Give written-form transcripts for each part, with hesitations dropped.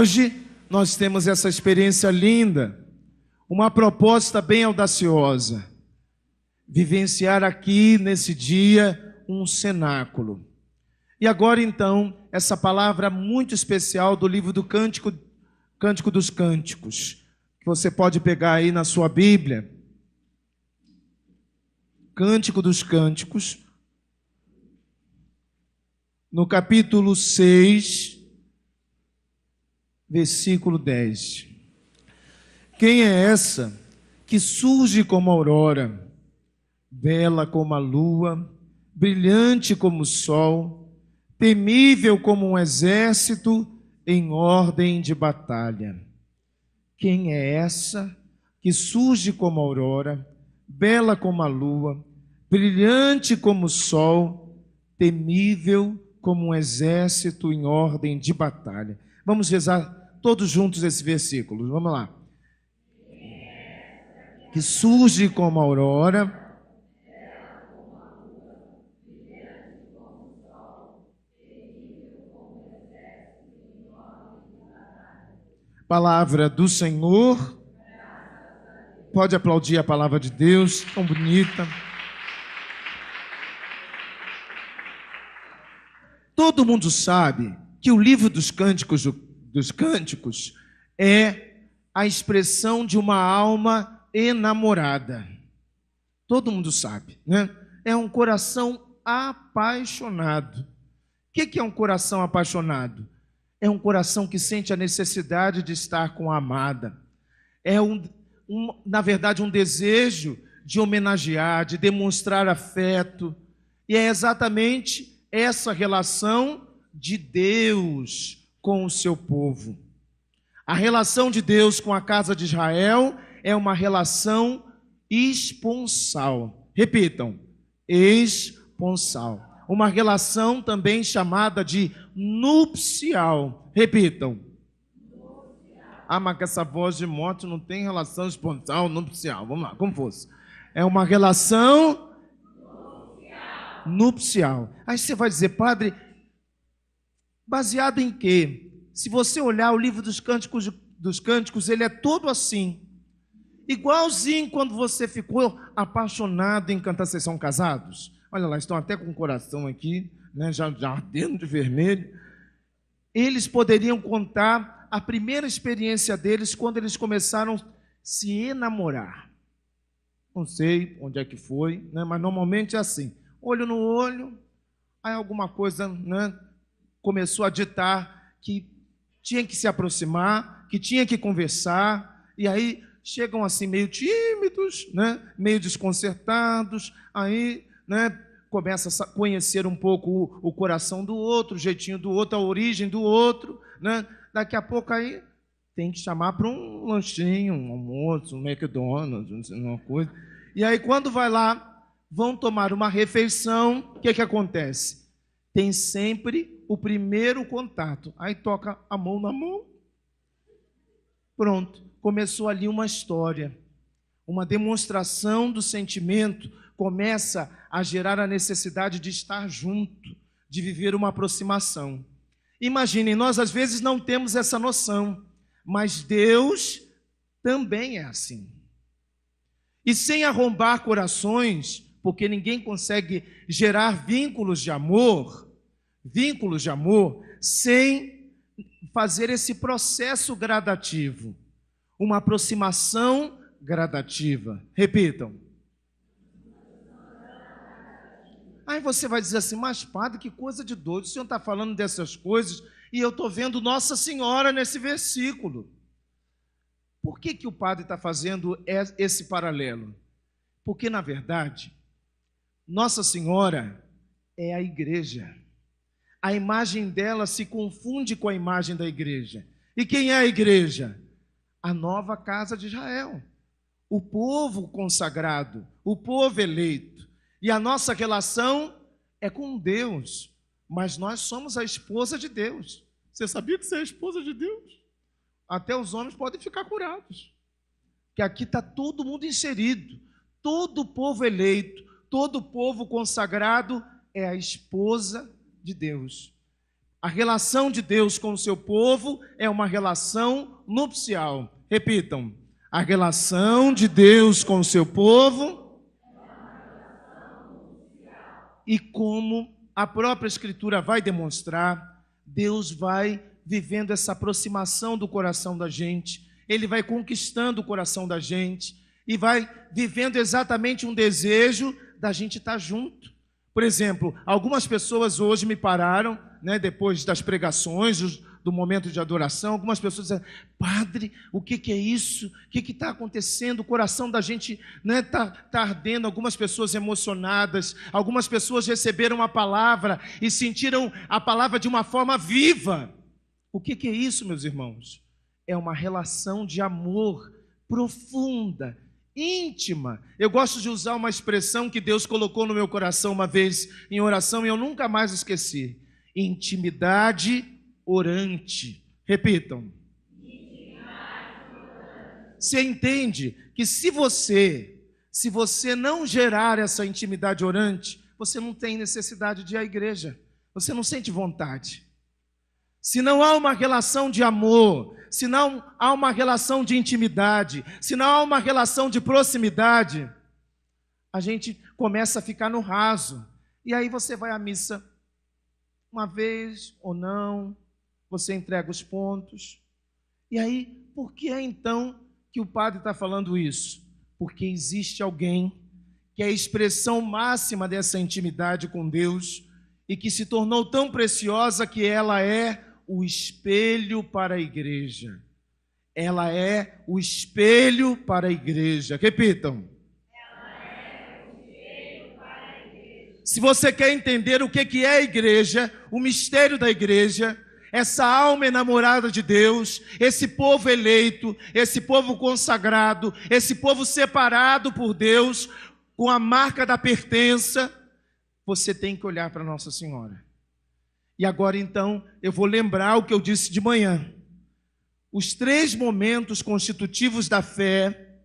hoje nós temos essa experiência linda, uma proposta bem audaciosa, vivenciar aqui nesse dia um cenáculo. E agora então, essa palavra muito especial do livro do Cântico dos Cânticos, que você pode pegar aí na sua Bíblia. Cântico dos Cânticos, no capítulo 6, versículo 10. Quem é essa que surge como a aurora, bela como a lua, brilhante como o sol, temível como um exército em ordem de batalha? Quem é essa que surge como a aurora, bela como a lua, brilhante como o sol, temível como um exército em ordem de batalha? Vamos rezar todos juntos esse versículo. Vamos lá. Que surge como a aurora, palavra do Senhor. Pode aplaudir a palavra de Deus, tão bonita. Todo mundo sabe que o livro dos Cânticos é a expressão de uma alma enamorada. Todo mundo sabe, né? É um coração apaixonado. O que é um coração apaixonado? É um coração que sente a necessidade de estar com a amada. É na verdade, um desejo de homenagear, de demonstrar afeto. E é exatamente essa relação de Deus com o seu povo. A relação de Deus com a casa de Israel é uma relação esponsal. Repitam, esponsal. Uma relação também chamada de nupcial. Repitam. Ah, mas com essa voz de morte não tem relação esponsal, nupcial. Vamos lá, como fosse. É uma relação nupcial. Aí você vai dizer, padre, baseado em quê? Se você olhar o livro dos Cânticos, ele é todo assim. Igualzinho quando você ficou apaixonado em cantar. Vocês são casados? Olha lá, estão até com o coração aqui, né, já ardendo de vermelho. Eles poderiam contar a primeira experiência deles quando eles começaram a se enamorar. Não sei onde é que foi, né, mas normalmente é assim. Olho no olho, aí alguma coisa, né, começou a ditar que tinha que se aproximar, que tinha que conversar, e aí chegam assim meio tímidos, né, meio desconcertados, aí, né, começa a conhecer um pouco o coração do outro, o jeitinho do outro, a origem do outro, né? Daqui a pouco aí tem que chamar para um lanchinho, um almoço, um McDonald's, uma coisa. E aí quando vai lá, vão tomar uma refeição, o que acontece? Tem sempre o primeiro contato. Aí toca a mão na mão. Pronto, começou ali uma história, uma demonstração do sentimento, começa a gerar a necessidade de estar junto, de viver uma aproximação. Imaginem, nós às vezes não temos essa noção, mas Deus também é assim. E sem arrombar corações, porque ninguém consegue gerar vínculos de amor, sem fazer esse processo gradativo, uma aproximação gradativa. Repitam. Aí você vai dizer assim, mas padre, que coisa de doido, o senhor está falando dessas coisas e eu estou vendo Nossa Senhora nesse versículo. Por que o padre está fazendo esse paralelo? Porque, na verdade, Nossa Senhora é a igreja. A imagem dela se confunde com a imagem da igreja. E quem é a igreja? A nova casa de Israel. O povo consagrado, o povo eleito. E a nossa relação é com Deus, mas nós somos a esposa de Deus. Você sabia que você é a esposa de Deus? Até os homens podem ficar curados. Que aqui está todo mundo inserido, todo o povo eleito, todo o povo consagrado é a esposa de Deus. A relação de Deus com o seu povo é uma relação nupcial. Repitam. A relação de Deus com o seu povo e como a própria Escritura vai demonstrar, Deus vai vivendo essa aproximação do coração da gente, Ele vai conquistando o coração da gente e vai vivendo exatamente um desejo da gente estar junto. Por exemplo, algumas pessoas hoje me pararam, depois das pregações, do momento de adoração, algumas pessoas dizem: padre, o que é isso? O que está acontecendo? O coração da gente tá ardendo. Algumas pessoas emocionadas, algumas pessoas receberam a palavra e sentiram a palavra de uma forma viva. O que é isso, meus irmãos? É uma relação de amor profunda, íntima. Eu gosto de usar uma expressão que Deus colocou no meu coração uma vez em oração e eu nunca mais esqueci: intimidade orante. Repitam. Você entende que se você não gerar essa intimidade orante, você não tem necessidade de ir à igreja, você não sente vontade. Se não há uma relação de amor, se não há uma relação de intimidade, se não há uma relação de proximidade, a gente começa a ficar no raso. E aí você vai à missa uma vez ou não, você entrega os pontos. E aí, por que é então que o padre está falando isso? Porque existe alguém que é a expressão máxima dessa intimidade com Deus e que se tornou tão preciosa que ela é o espelho para a igreja. Ela é o espelho para a igreja. Repitam. Ela é o espelho para a igreja. Se você quer entender o que é a igreja, o mistério da igreja, essa alma enamorada de Deus, esse povo eleito, esse povo consagrado, esse povo separado por Deus, com a marca da pertença, você tem que olhar para Nossa Senhora. E agora então, eu vou lembrar o que eu disse de manhã. Os 3 momentos constitutivos da fé,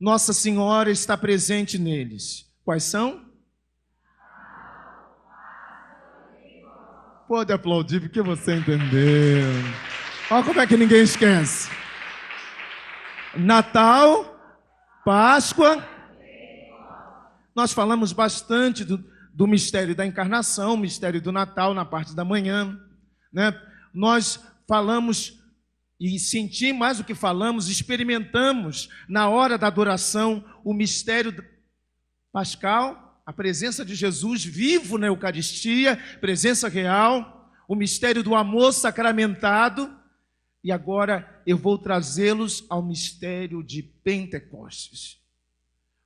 Nossa Senhora está presente neles. Quais são? Pode aplaudir porque você entendeu. Olha como é que ninguém esquece. Natal, Páscoa. Nós falamos bastante do mistério da encarnação, mistério do Natal na parte da manhã, Nós falamos e sentimos mais do que falamos, experimentamos na hora da adoração o mistério pascal, a presença de Jesus vivo na Eucaristia, presença real, o mistério do amor sacramentado. E agora eu vou trazê-los ao mistério de Pentecostes,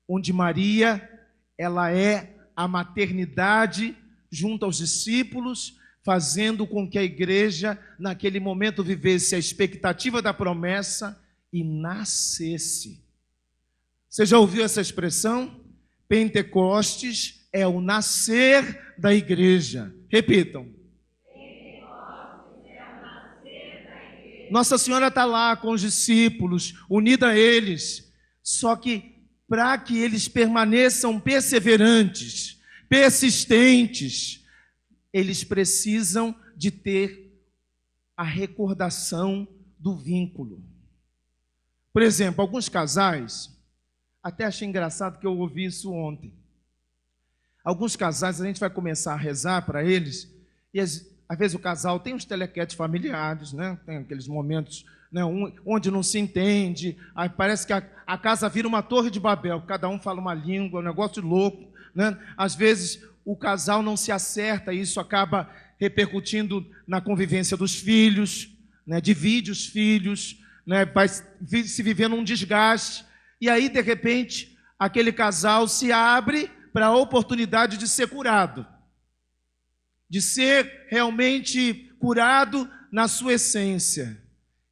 onde Maria, ela é a maternidade junto aos discípulos, fazendo com que a igreja, naquele momento, vivesse a expectativa da promessa e nascesse. Você já ouviu essa expressão? Pentecostes é o nascer da igreja. Repitam. Pentecostes é o nascer da igreja. Nossa Senhora está lá com os discípulos, unida a eles, só que para que eles permaneçam perseverantes, persistentes, eles precisam de ter a recordação do vínculo. Por exemplo, alguns casais, até achei engraçado que eu ouvi isso ontem. Alguns casais, a gente vai começar a rezar para eles, e às vezes o casal tem uns telequetes familiares, tem aqueles momentos onde não se entende, aí parece que a casa vira uma torre de Babel, cada um fala uma língua, um negócio louco, Às vezes o casal não se acerta e isso acaba repercutindo na convivência dos filhos, divide os filhos, vai se vivendo um desgaste, e aí de repente aquele casal se abre para a oportunidade de ser curado, de ser realmente curado na sua essência.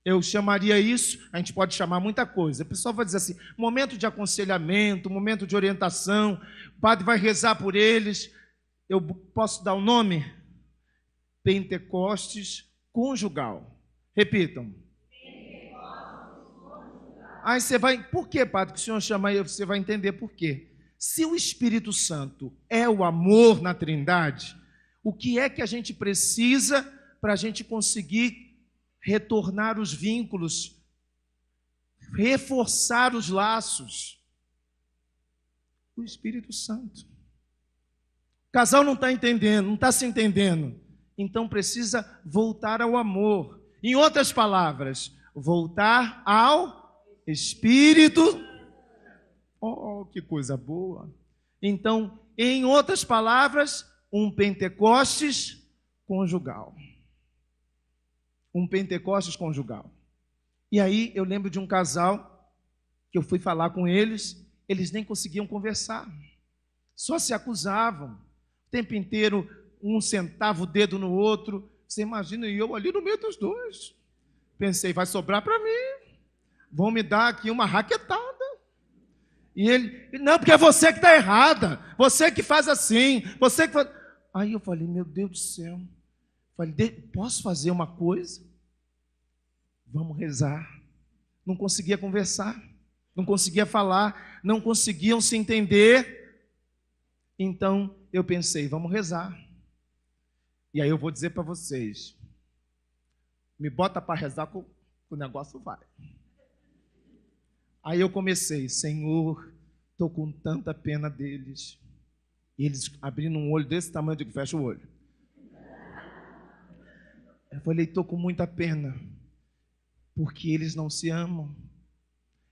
Eu chamaria isso, a gente pode chamar muita coisa. A pessoa vai dizer assim, momento de aconselhamento, momento de orientação, o padre vai rezar por eles. Eu posso dar o nome? Pentecostes conjugal. Repitam. Pentecostes conjugal. Aí você vai, por que, padre, que o senhor chama aí? Você vai entender por quê. Se o Espírito Santo é o amor na Trindade, o que é que a gente precisa para a gente conseguir retornar os vínculos, reforçar os laços? O Espírito Santo. O casal não está entendendo, não está se entendendo. Então precisa voltar ao amor. Em outras palavras, voltar ao Espírito. Oh, que coisa boa. Então, em outras palavras, um Pentecostes conjugal. Um Pentecostes conjugal. E aí eu lembro de um casal que eu fui falar com eles nem conseguiam conversar. Só se acusavam. O tempo inteiro, um sentava o dedo no outro. Você imagina, e eu ali no meio dos dois. Pensei, vai sobrar para mim. Vão me dar aqui uma raquetada. E ele, não, porque é você que está errada. Você que faz assim. Você que faz... Aí eu falei, meu Deus do céu. Falei, posso fazer uma coisa? Vamos rezar. Não conseguia conversar. Não conseguia falar. Não conseguiam se entender. Então eu pensei, vamos rezar. E aí eu vou dizer para vocês, me bota para rezar que o negócio vai. Aí eu comecei, Senhor, estou com tanta pena deles. E eles abrindo um olho desse tamanho, eu digo, fecha o olho. Eu falei, estou com muita pena, porque eles não se amam.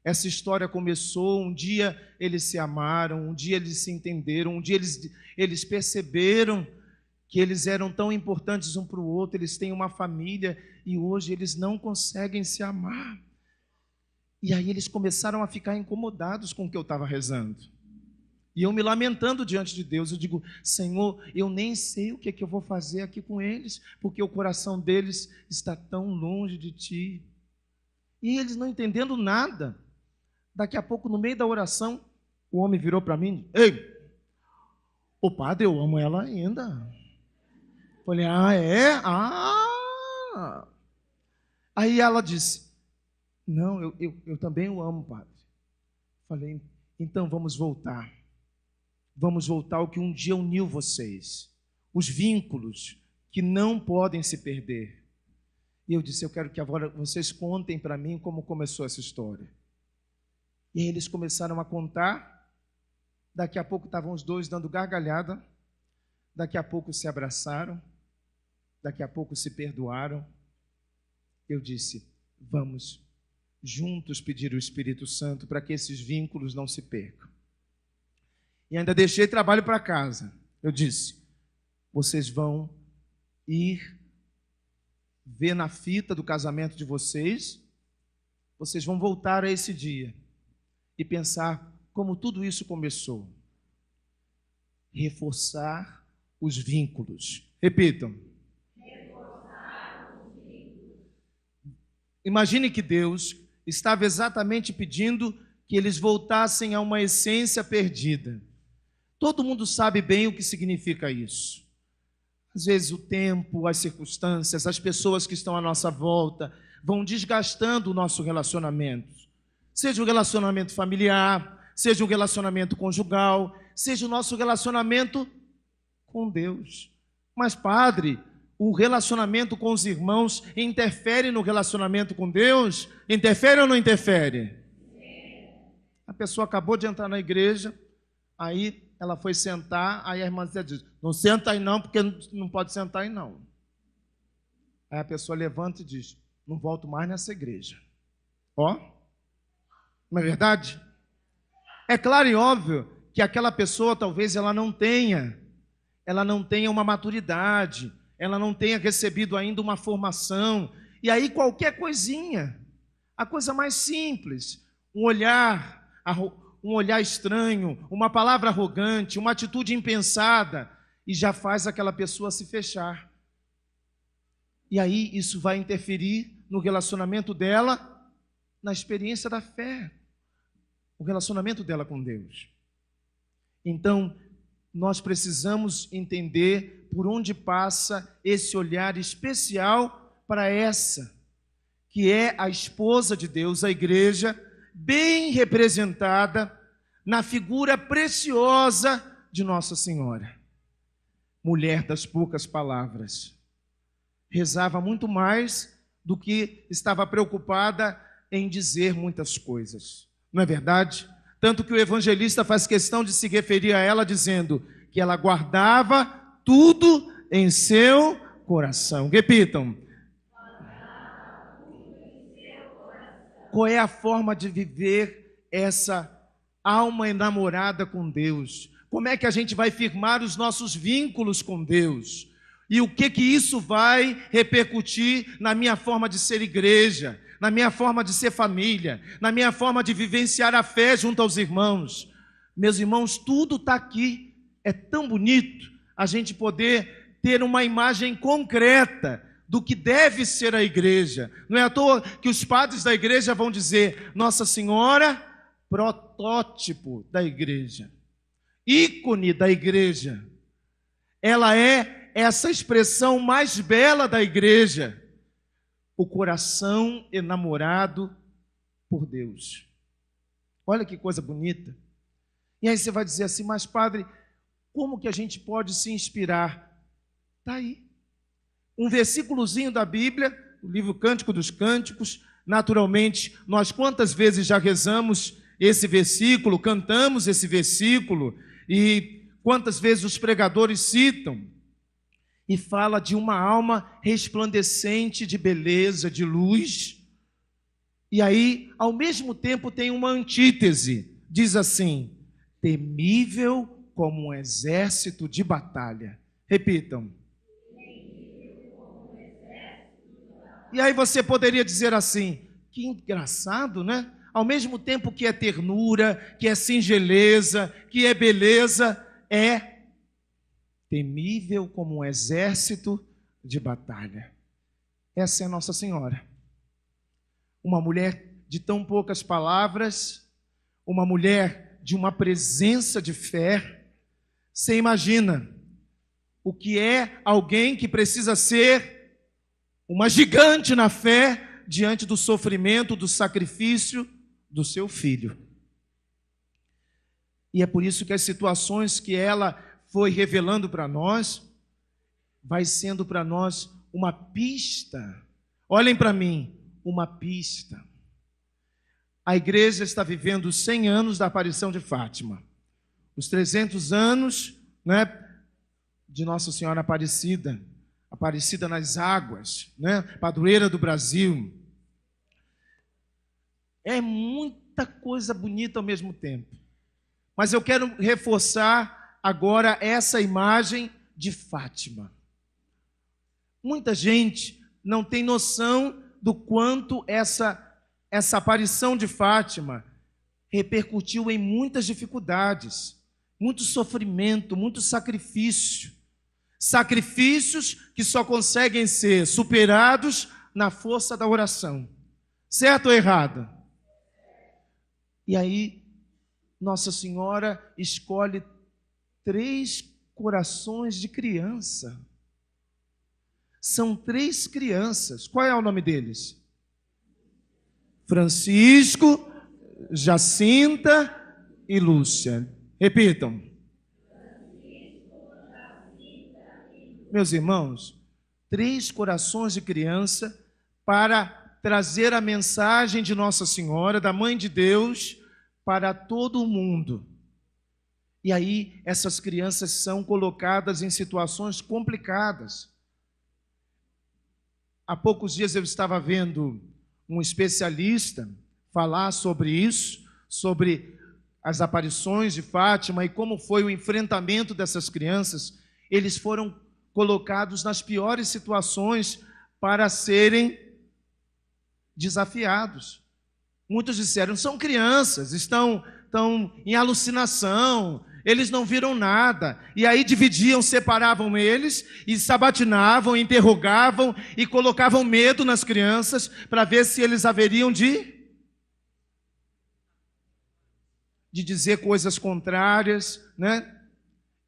Essa história começou, um dia eles se amaram, um dia eles se entenderam, um dia eles perceberam que eles eram tão importantes um para o outro, eles têm uma família, e hoje eles não conseguem se amar. E aí eles começaram a ficar incomodados com o que eu estava rezando. E eu me lamentando diante de Deus, eu digo, Senhor, eu nem sei o que é que eu vou fazer aqui com eles, porque o coração deles está tão longe de Ti. E eles não entendendo nada. Daqui a pouco, no meio da oração, o homem virou para mim, ei, ô padre, eu amo ela ainda. Falei, ah, é? Ah! Aí ela disse, não, eu também o amo, padre. Falei, então vamos voltar. Vamos voltar ao que um dia uniu vocês. Os vínculos que não podem se perder. E eu disse, eu quero que agora vocês contem para mim como começou essa história. E aí eles começaram a contar. Daqui a pouco estavam os dois dando gargalhada. Daqui a pouco se abraçaram. Daqui a pouco se perdoaram. Eu disse, vamos juntos pedir o Espírito Santo para que esses vínculos não se percam. E ainda deixei trabalho para casa. Eu disse, vocês vão ir ver na fita do casamento de vocês vão voltar a esse dia e pensar como tudo isso começou. Reforçar os vínculos. Repitam. Reforçar os vínculos. Imagine que Deus estava exatamente pedindo que eles voltassem a uma essência perdida. Todo mundo sabe bem o que significa isso. Às vezes o tempo, as circunstâncias, as pessoas que estão à nossa volta vão desgastando o nosso relacionamento. Seja um relacionamento familiar, seja um relacionamento conjugal, seja o nosso relacionamento com Deus. Mas, padre, o relacionamento com os irmãos interfere no relacionamento com Deus? Interfere ou não interfere? A pessoa acabou de entrar na igreja, aí ela foi sentar, aí a irmã diz, não senta aí não, porque não pode sentar aí não. Aí a pessoa levanta e diz, não volto mais nessa igreja. Ó, não é verdade? É claro e óbvio que aquela pessoa talvez ela não tenha uma maturidade, ela não tenha recebido ainda uma formação, e aí qualquer coisinha, a coisa mais simples, um olhar estranho, uma palavra arrogante, uma atitude impensada, e já faz aquela pessoa se fechar. E aí isso vai interferir no relacionamento dela, na experiência da fé, o relacionamento dela com Deus. Então, nós precisamos entender por onde passa esse olhar especial para essa, que é a esposa de Deus, a igreja, bem representada na figura preciosa de Nossa Senhora. Mulher das poucas palavras, rezava muito mais do que estava preocupada em dizer muitas coisas. Não é verdade? Tanto que o evangelista faz questão de se referir a ela dizendo que ela guardava tudo em seu coração. Repitam. Qual é a forma de viver essa alma enamorada com Deus? Como é que a gente vai firmar os nossos vínculos com Deus? E o que isso vai repercutir na minha forma de ser igreja, na minha forma de ser família, na minha forma de vivenciar a fé junto aos irmãos? Meus irmãos, tudo está aqui. É tão bonito a gente poder ter uma imagem concreta do que deve ser a igreja. Não é à toa que os padres da igreja vão dizer: Nossa Senhora, protótipo da igreja, ícone da igreja. Ela é essa expressão mais bela da igreja, o coração enamorado por Deus. Olha que coisa bonita. E aí você vai dizer assim: mas padre, como que a gente pode se inspirar? Está aí. Um versículozinho da Bíblia, o livro Cântico dos Cânticos. Naturalmente, nós quantas vezes já rezamos esse versículo, cantamos esse versículo, e quantas vezes os pregadores citam, e fala de uma alma resplandecente de beleza, de luz. E aí, ao mesmo tempo, tem uma antítese. Diz assim: temível como um exército de batalha. Repitam. E aí você poderia dizer assim: que engraçado, né? Ao mesmo tempo que é ternura, que é singeleza, que é beleza, é temível como um exército de batalha. Essa é Nossa Senhora. Uma mulher de tão poucas palavras, uma mulher de uma presença de fé. Você imagina o que é alguém que precisa ser uma gigante na fé diante do sofrimento, do sacrifício do seu filho. E é por isso que as situações que ela foi revelando para nós, vai sendo para nós uma pista. Olhem para mim, uma pista. A igreja está vivendo os 100 anos da aparição de Fátima. Os 300 anos, né, de Nossa Senhora Aparecida. Aparecida nas águas, né? Padroeira do Brasil. É muita coisa bonita ao mesmo tempo. Mas eu quero reforçar agora essa imagem de Fátima. Muita gente não tem noção do quanto essa aparição de Fátima repercutiu em muitas dificuldades, muito sofrimento, muito sacrifício. Sacrifícios que só conseguem ser superados na força da oração. Certo ou errado? E aí, Nossa Senhora escolhe 3 corações de criança. São 3 crianças. Qual é o nome deles? Francisco, Jacinta e Lúcia. Repitam. Meus irmãos, 3 corações de criança para trazer a mensagem de Nossa Senhora, da Mãe de Deus, para todo o mundo. E aí, essas crianças são colocadas em situações complicadas. Há poucos dias eu estava vendo um especialista falar sobre isso, sobre as aparições de Fátima e como foi o enfrentamento dessas crianças. Eles foram colocados nas piores situações para serem desafiados. Muitos disseram: são crianças, estão em alucinação, eles não viram nada. E aí dividiam, separavam eles e sabatinavam, interrogavam e colocavam medo nas crianças para ver se eles haveriam de dizer coisas contrárias, né?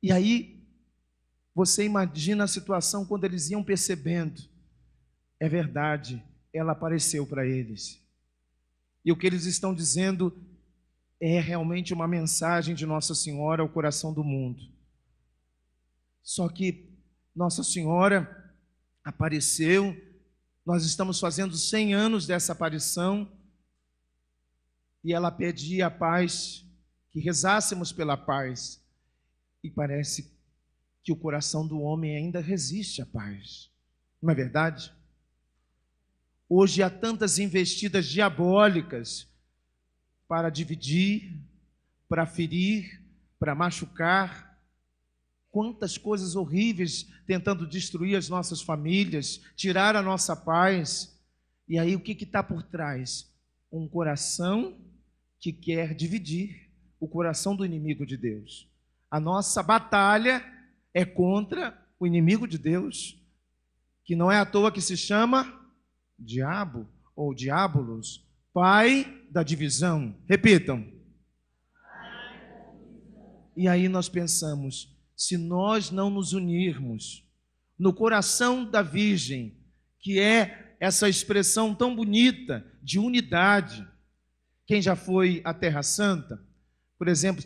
E aí você imagina a situação quando eles iam percebendo: é verdade, ela apareceu para eles. E o que eles estão dizendo é realmente uma mensagem de Nossa Senhora ao coração do mundo. Só que Nossa Senhora apareceu. Nós estamos fazendo 100 anos dessa aparição. E ela pedia a paz, que rezássemos pela paz. E parece que o coração do homem ainda resiste à paz. Não é verdade? Hoje há tantas investidas diabólicas para dividir, para ferir, para machucar. Quantas coisas horríveis tentando destruir as nossas famílias, tirar a nossa paz. E aí o que está por trás? Um coração que quer dividir, o coração do inimigo de Deus. A nossa batalha é contra o inimigo de Deus, que não é à toa que se chama diabo ou diabolos, pai da divisão. Repitam. E aí nós pensamos, se nós não nos unirmos no coração da Virgem, que é essa expressão tão bonita de unidade. Quem já foi à Terra Santa, por exemplo,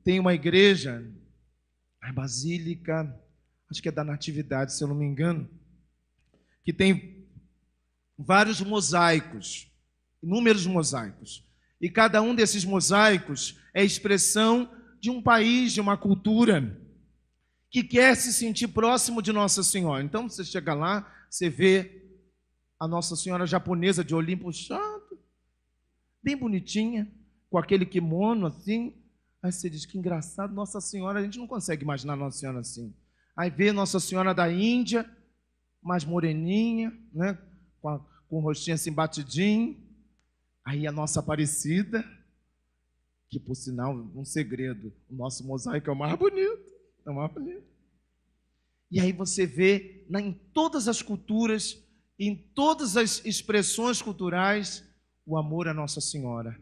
tem uma igreja, a Basílica, acho que é da Natividade, se eu não me engano, que tem vários mosaicos, inúmeros mosaicos. E cada um desses mosaicos é expressão de um país, de uma cultura que quer se sentir próximo de Nossa Senhora. Então você chega lá, você vê a Nossa Senhora japonesa de olhinho puxado, bem bonitinha, com aquele kimono assim. Aí você diz, que engraçado, Nossa Senhora, a gente não consegue imaginar Nossa Senhora assim. Aí vê Nossa Senhora da Índia, mais moreninha, né? com o rostinho assim batidinho. Aí a nossa Aparecida, que por sinal, um segredo, o nosso mosaico é o mais bonito, é o mais bonito. E aí você vê em todas as culturas, em todas as expressões culturais, o amor à Nossa Senhora.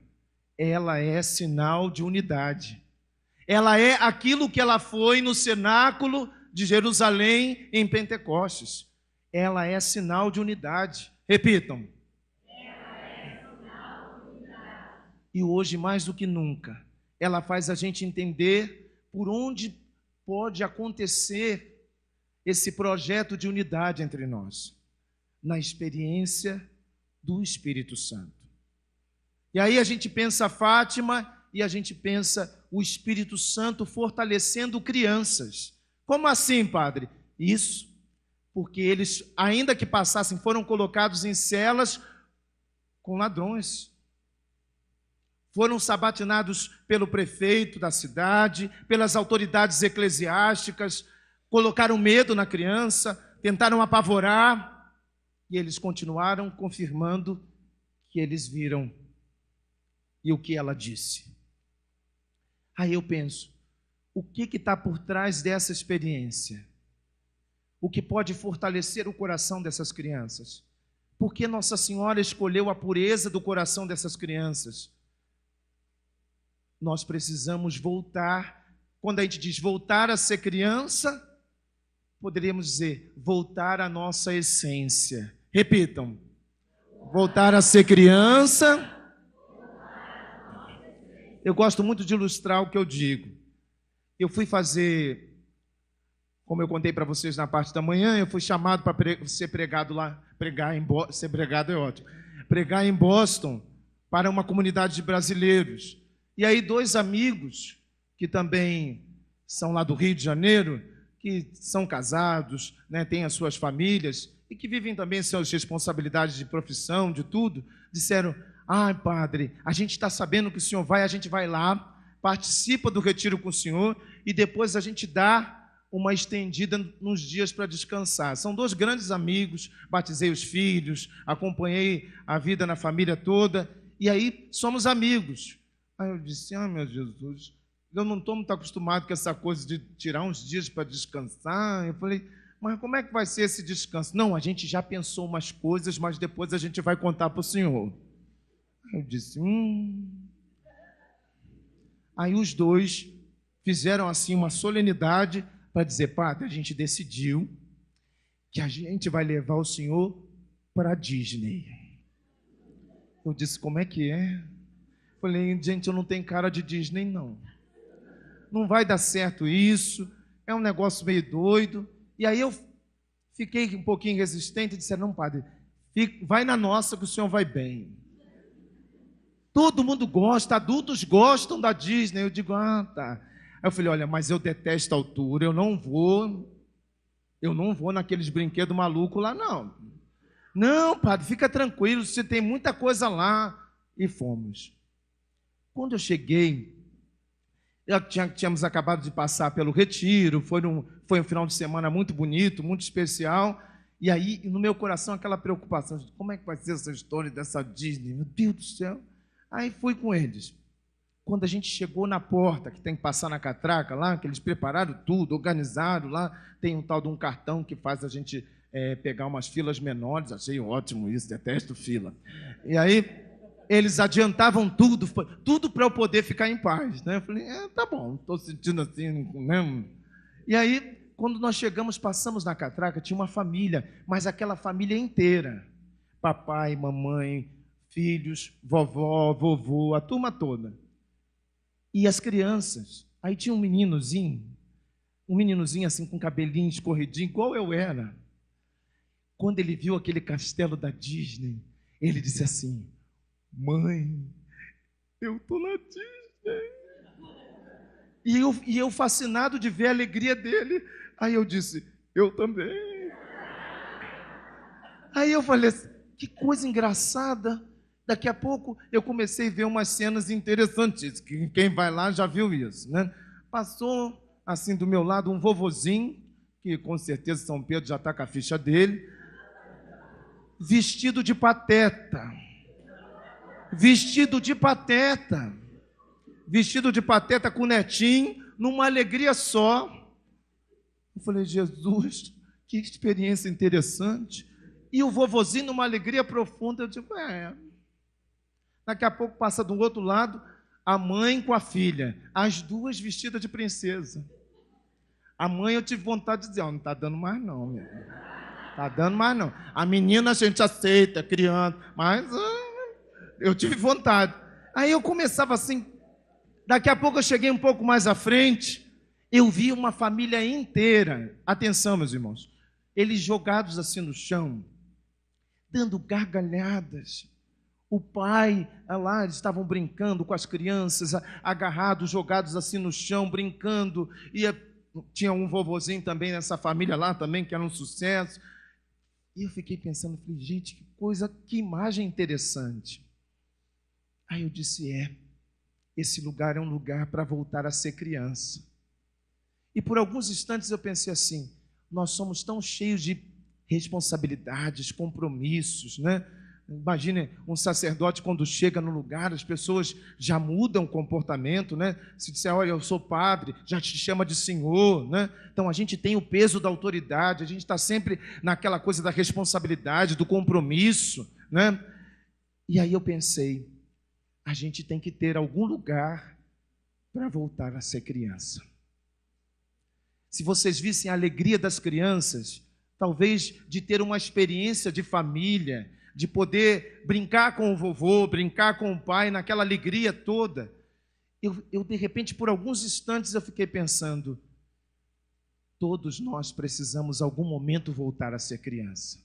Ela é sinal de unidade. Ela é aquilo que ela foi no cenáculo de Jerusalém em Pentecostes. Ela é sinal de unidade. Repitam. E hoje, mais do que nunca, ela faz a gente entender por onde pode acontecer esse projeto de unidade entre nós, na experiência do Espírito Santo. E aí a gente pensa Fátima e a gente pensa o Espírito Santo fortalecendo crianças. Como assim, padre? Isso, porque eles, ainda que passassem, foram colocados em celas com ladrões. Foram sabatinados pelo prefeito da cidade, pelas autoridades eclesiásticas, colocaram medo na criança, tentaram apavorar, e eles continuaram confirmando que eles viram e o que ela disse. Aí eu penso, o que está por trás dessa experiência? O que pode fortalecer o coração dessas crianças? Por que Nossa Senhora escolheu a pureza do coração dessas crianças? Nós precisamos voltar. Quando a gente diz voltar a ser criança, poderíamos dizer voltar à nossa essência. Repitam. Voltar a ser criança. Eu gosto muito de ilustrar o que eu digo. Eu fui fazer, como eu contei para vocês na parte da manhã, eu fui chamado para ser pregado lá, ser pregado é ótimo, pregar em Boston para uma comunidade de brasileiros. E aí 2 amigos, que também são lá do Rio de Janeiro, que são casados, né, têm as suas famílias, e que vivem também suas responsabilidades de profissão, de tudo, disseram, padre, a gente está sabendo que o senhor vai, a gente vai lá, participa do retiro com o senhor, e depois a gente dá uma estendida nos dias para descansar. São 2 grandes amigos, batizei os filhos, acompanhei a vida na família toda, e aí somos amigos. Aí eu disse, meu Jesus, eu não estou muito acostumado com essa coisa de tirar uns dias para descansar. Eu falei, mas como é que vai ser esse descanso? Não, a gente já pensou umas coisas, mas depois a gente vai contar para o senhor. Eu disse, Aí os 2 fizeram assim uma solenidade para dizer, padre, a gente decidiu que a gente vai levar o senhor para a Disney. Eu disse, como é que é? Falei, gente, eu não tenho cara de Disney, não. Não vai dar certo isso, é um negócio meio doido. E aí eu Fiquei um pouquinho resistente e disse: não, padre, vai na nossa que o senhor vai bem. Todo mundo gosta, adultos gostam da Disney. Eu digo: ah, tá. Aí eu falei: olha, mas eu detesto a altura, eu não vou naqueles brinquedos malucos lá, não. Não, padre, fica tranquilo, você tem muita coisa lá. E fomos. Quando eu cheguei, tínhamos acabado de passar pelo retiro, foi um final de semana muito bonito, muito especial, e aí no meu coração aquela preocupação, como é que vai ser essa história dessa Disney? Meu Deus do céu. Aí fui com eles. Quando a gente chegou na porta, que tem que passar na catraca lá, que eles prepararam tudo, organizaram lá, tem um tal de um cartão que faz a gente pegar umas filas menores, achei ótimo isso, detesto fila. E aí eles adiantavam tudo para eu poder ficar em paz, né? Eu falei: tá bom, estou sentindo assim mesmo. E aí, quando nós chegamos, passamos na catraca, tinha uma família, mas aquela família inteira, papai, mamãe, filhos, vovó, vovô, a turma toda. E as crianças. Aí tinha um meninozinho assim com cabelinho escorridinho, igual eu era. Quando ele viu aquele castelo da Disney, ele disse assim: mãe, eu estou na Disney. E eu fascinado de ver a alegria dele. Aí eu disse: eu também. Aí eu falei assim, que coisa engraçada. Daqui a pouco eu comecei a ver umas cenas interessantes. Quem vai lá já viu isso, né? Passou assim do meu lado um vovozinho, que com certeza São Pedro já está com a ficha dele, vestido de pateta. Vestido de pateta com o netinho, numa alegria só. Eu falei: Jesus, que experiência interessante. E o vovozinho numa alegria profunda. Eu digo: Daqui a pouco passa do outro lado a mãe com a filha, as duas vestidas de princesa. A mãe, eu tive vontade de dizer: não está dando mais não, meu. Está dando mais não. A menina a gente aceita, criança, mas eu tive vontade. Aí eu começava assim, daqui a pouco eu cheguei um pouco mais à frente, eu vi uma família inteira, atenção meus irmãos, eles jogados assim no chão, dando gargalhadas. O pai, lá, eles estavam brincando com as crianças, agarrados, jogados assim no chão, brincando, e tinha um vovozinho também nessa família lá também, que era um sucesso. E eu fiquei pensando, falei: gente, que coisa, que imagem interessante. Aí eu disse: esse lugar é um lugar para voltar a ser criança. E por alguns instantes eu pensei assim: nós somos tão cheios de responsabilidades, compromissos, né? Imagine um sacerdote quando chega no lugar, as pessoas já mudam o comportamento, né? Se disser: olha, eu sou padre, já te chama de senhor, né? Então a gente tem o peso da autoridade, a gente está sempre naquela coisa da responsabilidade, do compromisso, né? E aí eu pensei: a gente tem que ter algum lugar para voltar a ser criança. Se vocês vissem a alegria das crianças, talvez de ter uma experiência de família, de poder brincar com o vovô, brincar com o pai, naquela alegria toda, eu de repente, por alguns instantes, eu fiquei pensando: todos nós precisamos, em algum momento, voltar a ser criança.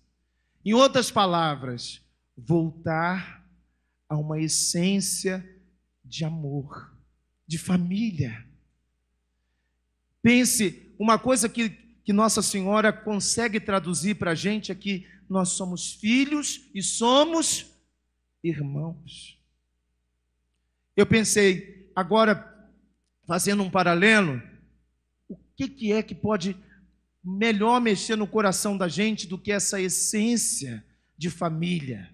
Em outras palavras, voltar a uma essência de amor, de família. Pense, uma coisa que Nossa Senhora consegue traduzir para a gente é que nós somos filhos e somos irmãos. Eu pensei, agora, fazendo um paralelo, o que é que pode melhor mexer no coração da gente do que essa essência de família?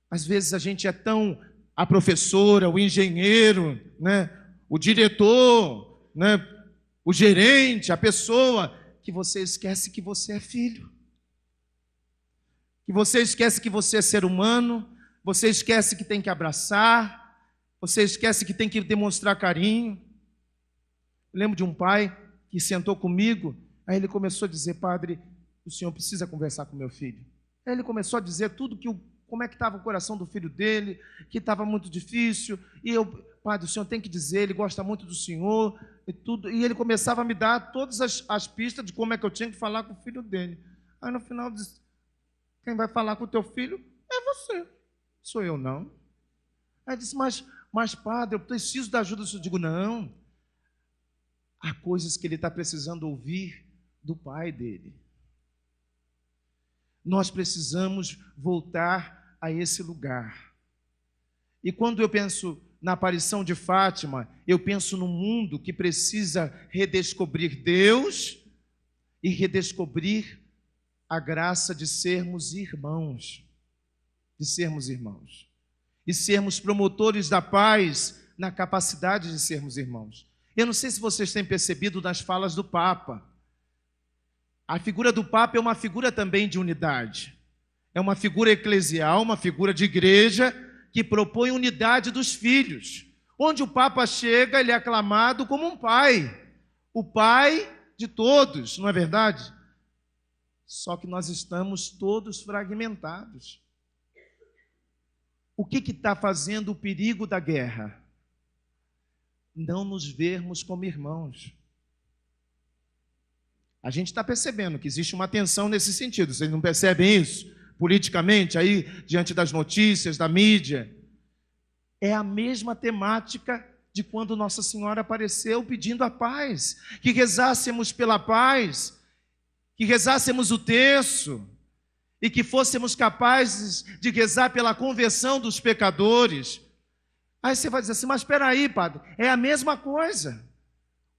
Às vezes a gente é tão, a professora, o engenheiro, né, o diretor, né, o gerente, a pessoa, que você esquece que você é filho. Que você esquece que você é ser humano, você esquece que tem que abraçar, você esquece que tem que demonstrar carinho. Eu lembro de um pai que sentou comigo, aí ele começou a dizer: padre, o senhor precisa conversar com meu filho. Aí ele começou a dizer tudo que como é que estava o coração do filho dele, que estava muito difícil, e eu, padre, o senhor tem que dizer, ele gosta muito do senhor, e tudo, e ele começava a me dar todas as pistas de como é que eu tinha que falar com o filho dele. Aí no final disse, quem vai falar com o teu filho é você, sou eu não. Aí disse, mas padre, eu preciso da ajuda do senhor. Eu digo, não, há coisas que ele está precisando ouvir do pai dele. Nós precisamos voltar a esse lugar. E quando eu penso na aparição de Fátima, eu penso num mundo que precisa redescobrir Deus e redescobrir a graça de sermos irmãos. De sermos irmãos. E sermos promotores da paz na capacidade de sermos irmãos. Eu não sei se vocês têm percebido nas falas do Papa. A figura do Papa é uma figura também de unidade. É uma figura eclesial, uma figura de igreja que propõe unidade dos filhos. Onde o Papa chega, ele é aclamado como um pai. O pai de todos, não é verdade? Só que nós estamos todos fragmentados. O que está fazendo o perigo da guerra? Não nos vermos como irmãos. A gente está percebendo que existe uma tensão nesse sentido. Vocês não percebem isso? Politicamente, aí, diante das notícias, da mídia. É a mesma temática de quando Nossa Senhora apareceu pedindo a paz. Que rezássemos pela paz, que rezássemos o terço, e que fôssemos capazes de rezar pela conversão dos pecadores. Aí você vai dizer assim, mas espera aí, padre, é a mesma coisa.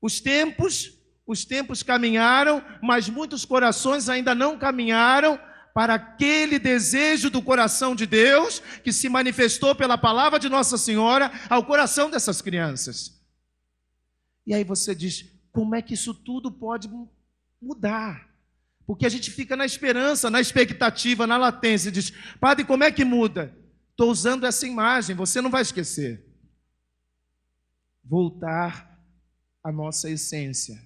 Os tempos caminharam, mas muitos corações ainda não caminharam para aquele desejo do coração de Deus que se manifestou pela palavra de Nossa Senhora ao coração dessas crianças. E aí você diz, como é que isso tudo pode mudar? Porque a gente fica na esperança, na expectativa, na latência, e diz, padre, como é que muda? Estou usando essa imagem, você não vai esquecer. Voltar à nossa essência.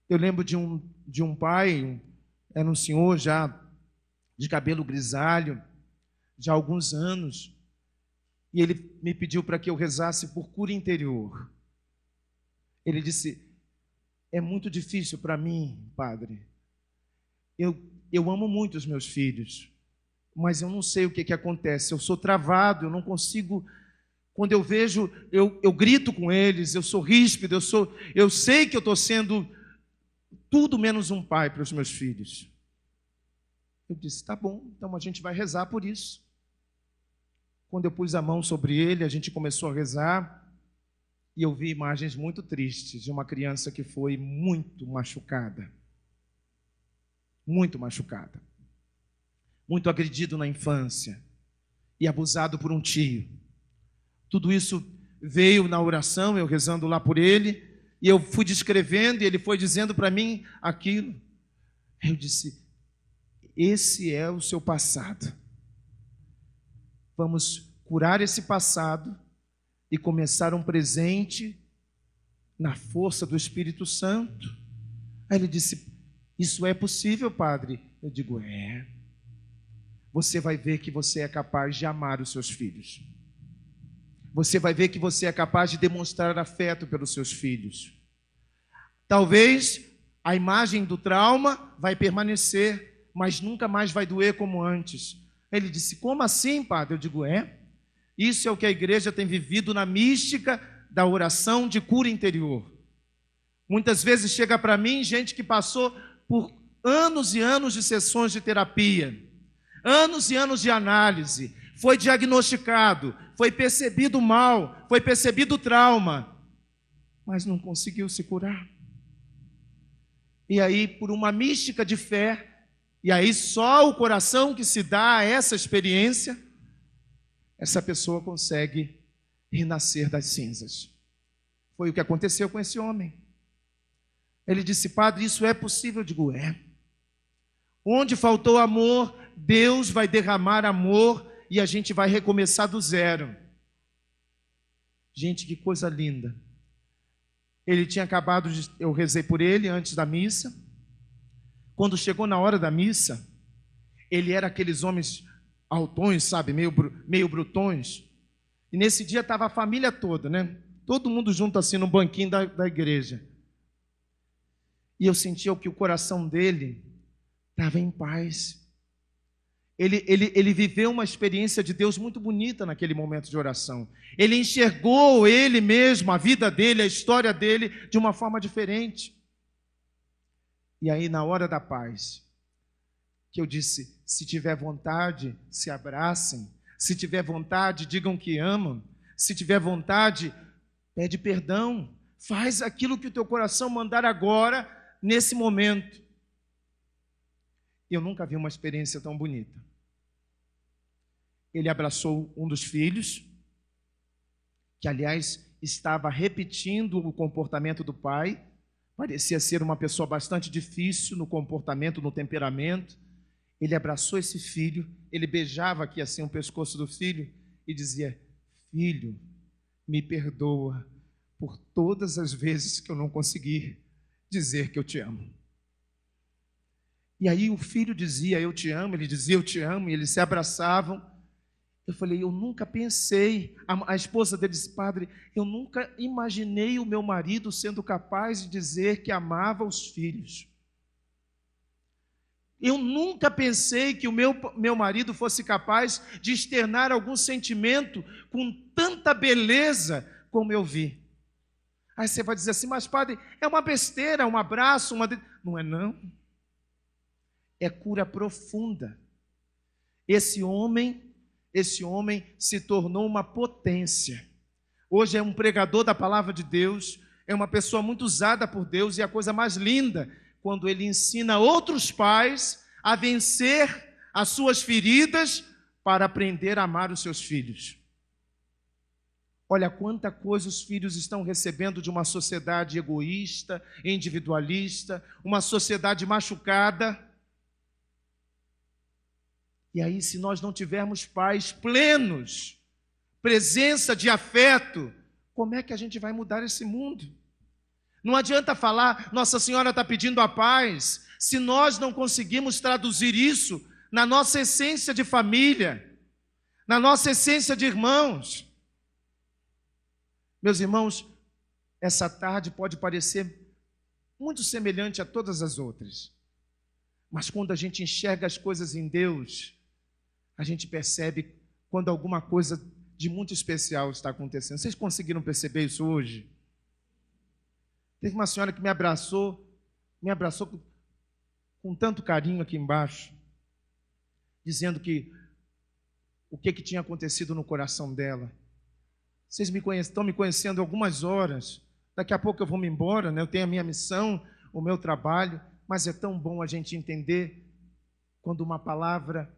Eu lembro de um pai, era um senhor já de cabelo grisalho, já há alguns anos, e ele me pediu para que eu rezasse por cura interior. Ele disse, é muito difícil para mim, padre. Eu amo muito os meus filhos, mas eu não sei o que acontece. Eu sou travado, eu não consigo. Quando eu vejo, eu grito com eles, eu sou ríspido, eu sei que eu estou sendo tudo menos um pai para os meus filhos. Eu disse, tá bom, então a gente vai rezar por isso. Quando eu pus a mão sobre ele, a gente começou a rezar. E eu vi imagens muito tristes de uma criança que foi muito machucada. Muito machucada. Muito agredido na infância. E abusado por um tio. Tudo isso veio na oração, eu rezando lá por ele. E eu fui descrevendo e ele foi dizendo para mim aquilo. Eu disse, esse é o seu passado. Vamos curar esse passado e começar um presente na força do Espírito Santo. Aí ele disse, isso é possível, padre? Eu digo, é. Você vai ver que você é capaz de amar os seus filhos. Você vai ver que você é capaz de demonstrar afeto pelos seus filhos. Talvez a imagem do trauma vai permanecer, mas nunca mais vai doer como antes. Ele disse, como assim, padre? Eu digo, é. Isso é o que a igreja tem vivido na mística da oração de cura interior. Muitas vezes chega para mim gente que passou por anos e anos de sessões de terapia, anos e anos de análise, foi diagnosticado, foi percebido mal, foi percebido trauma, mas não conseguiu se curar. E aí, por uma mística de fé, e aí só o coração que se dá a essa experiência, essa pessoa consegue renascer das cinzas. Foi o que aconteceu com esse homem. Ele disse, padre, isso é possível? Eu digo, é. Onde faltou amor, Deus vai derramar amor e a gente vai recomeçar do zero. Gente, que coisa linda. Ele tinha acabado eu rezei por ele antes da missa. Quando chegou na hora da missa, Ele era aqueles homens altões, sabe, meio brutões. E nesse dia estava a família toda, né? Todo mundo junto assim no banquinho da igreja. E eu sentia que o coração dele estava em paz. Ele viveu uma experiência de Deus muito bonita naquele momento de oração. Ele enxergou ele mesmo, a vida dele, a história dele, de uma forma diferente. E aí, na hora da paz, que eu disse, se tiver vontade, se abracem. Se tiver vontade, digam que amam. Se tiver vontade, pede perdão. Faz aquilo que o teu coração mandar agora, nesse momento. Eu nunca vi uma experiência tão bonita. Ele abraçou um dos filhos, que aliás estava repetindo o comportamento do pai. Parecia ser uma pessoa bastante difícil no comportamento, no temperamento. Ele abraçou esse filho, ele beijava aqui assim o pescoço do filho e dizia: filho, me perdoa por todas as vezes que eu não consegui dizer que eu te amo. E aí o filho dizia: eu te amo, ele dizia: eu te amo, e eles se abraçavam. Eu falei: eu nunca pensei. A esposa dele disse: padre, eu nunca imaginei o meu marido sendo capaz de dizer que amava os filhos. Eu nunca pensei que o meu marido fosse capaz de externar algum sentimento com tanta beleza como eu vi. Aí você vai dizer assim: mas padre, é uma besteira, um abraço, Não é não. É cura profunda. Esse homem se tornou uma potência. Hoje é um pregador da palavra de Deus, é uma pessoa muito usada por Deus, e a coisa mais linda, quando ele ensina outros pais a vencer as suas feridas para aprender a amar os seus filhos. Olha quanta coisa os filhos estão recebendo de uma sociedade egoísta, individualista, uma sociedade machucada. E aí, se nós não tivermos pais plenos, presença de afeto, como é que a gente vai mudar esse mundo? Não adianta falar, Nossa Senhora está pedindo a paz, se nós não conseguimos traduzir isso na nossa essência de família, na nossa essência de irmãos. Meus irmãos, essa tarde pode parecer muito semelhante a todas as outras, mas quando a gente enxerga as coisas em Deus, a gente percebe quando alguma coisa de muito especial está acontecendo. Vocês conseguiram perceber isso hoje? Teve uma senhora que me abraçou com tanto carinho aqui embaixo, dizendo que o que tinha acontecido no coração dela. Vocês estão me conhecendo algumas horas, daqui a pouco eu vou me embora, né? Eu tenho a minha missão, o meu trabalho, mas é tão bom a gente entender quando uma palavra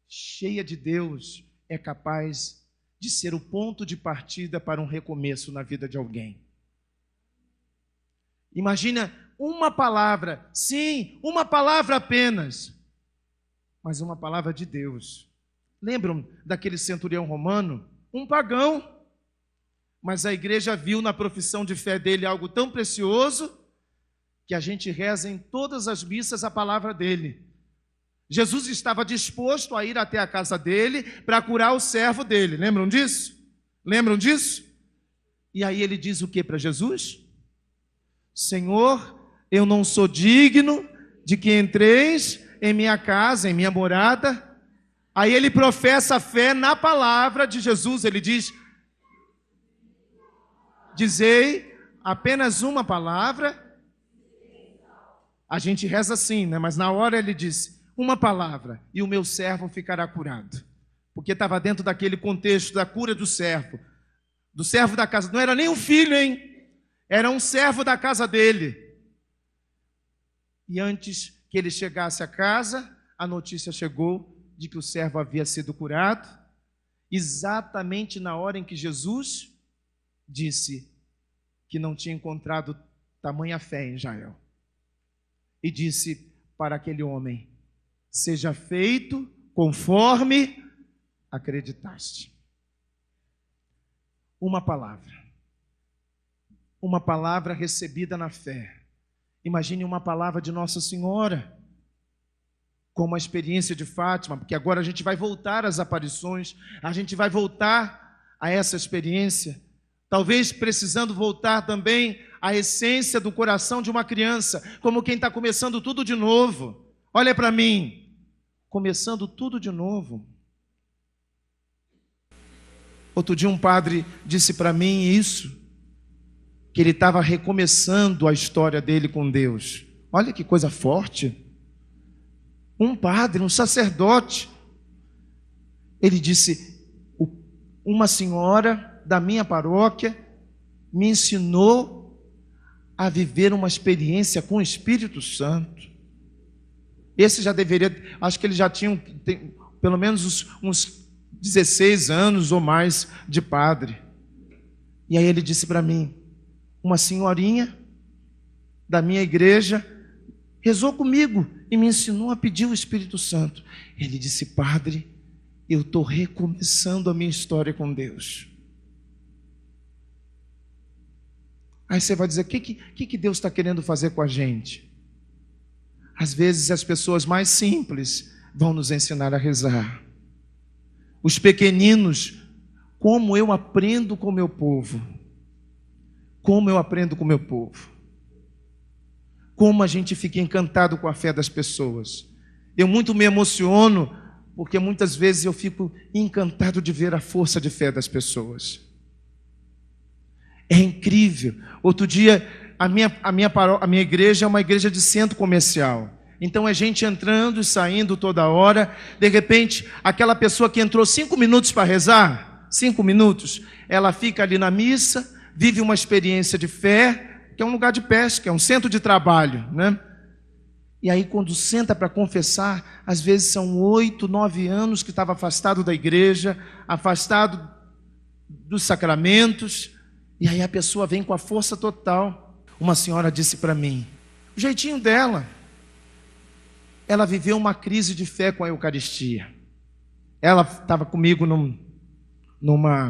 cheia de Deus é capaz de ser o ponto de partida para um recomeço na vida de alguém. Imagina uma palavra, sim, uma palavra apenas, mas uma palavra de Deus. Lembram daquele centurião romano? Um pagão, mas a igreja viu na profissão de fé dele algo tão precioso que a gente reza em todas as missas a palavra dele. Jesus estava disposto a ir até a casa dele para curar o servo dele. Lembram disso? Lembram disso? E aí ele diz o que para Jesus? Senhor, eu não sou digno de que entreis em minha casa, em minha morada. Aí ele professa a fé na palavra de Jesus. Ele diz: dizei apenas uma palavra. A gente reza assim, né? Mas na hora ele diz: uma palavra e o meu servo ficará curado. Porque estava dentro daquele contexto da cura do servo da casa. Não era nem um filho, hein? Era um servo da casa dele. E antes que ele chegasse à casa, a notícia chegou de que o servo havia sido curado, exatamente na hora em que Jesus disse que não tinha encontrado tamanha fé em Israel. E disse para aquele homem: seja feito conforme acreditaste. Uma palavra recebida na fé. Imagine uma palavra de Nossa Senhora. como a experiência de Fátima, porque agora a gente vai voltar às aparições, a gente vai voltar a essa experiência, talvez precisando voltar também à essência do coração de uma criança, como quem está começando tudo de novo. Olha para mim, começando tudo de novo. Outro dia um padre disse para mim isso, que ele estava recomeçando a história dele com Deus. Olha que coisa forte. Um padre, um sacerdote. Ele disse: uma senhora da minha paróquia me ensinou a viver uma experiência com o Espírito Santo. Esse já deveria, acho que ele já tinha pelo menos uns 16 anos ou mais de padre. E aí ele disse para mim: uma senhorinha da minha igreja rezou comigo e me ensinou a pedir o Espírito Santo. Ele disse: padre, eu estou recomeçando a minha história com Deus. Aí você vai dizer: o que Deus está querendo fazer com a gente? Às vezes as pessoas mais simples vão nos ensinar a rezar. Os pequeninos, como eu aprendo com o meu povo. Como eu aprendo com o meu povo. Como a gente fica encantado com a fé das pessoas. Eu muito me emociono, porque muitas vezes eu fico encantado de ver a força de fé das pessoas. É incrível. Outro dia, a minha igreja é uma igreja de centro comercial. Então é gente entrando e saindo toda hora. De repente, aquela pessoa que entrou 5 minutos para rezar, 5 minutos, ela fica ali na missa, vive uma experiência de fé, que é um lugar de pesca, é um centro de trabalho, né? E aí quando senta para confessar, às vezes são 8, 9 anos que estava afastado da igreja, afastado dos sacramentos, e aí a pessoa vem com a força total. Uma senhora disse para mim, o jeitinho dela, ela viveu uma crise de fé com a Eucaristia. Ela estava comigo numa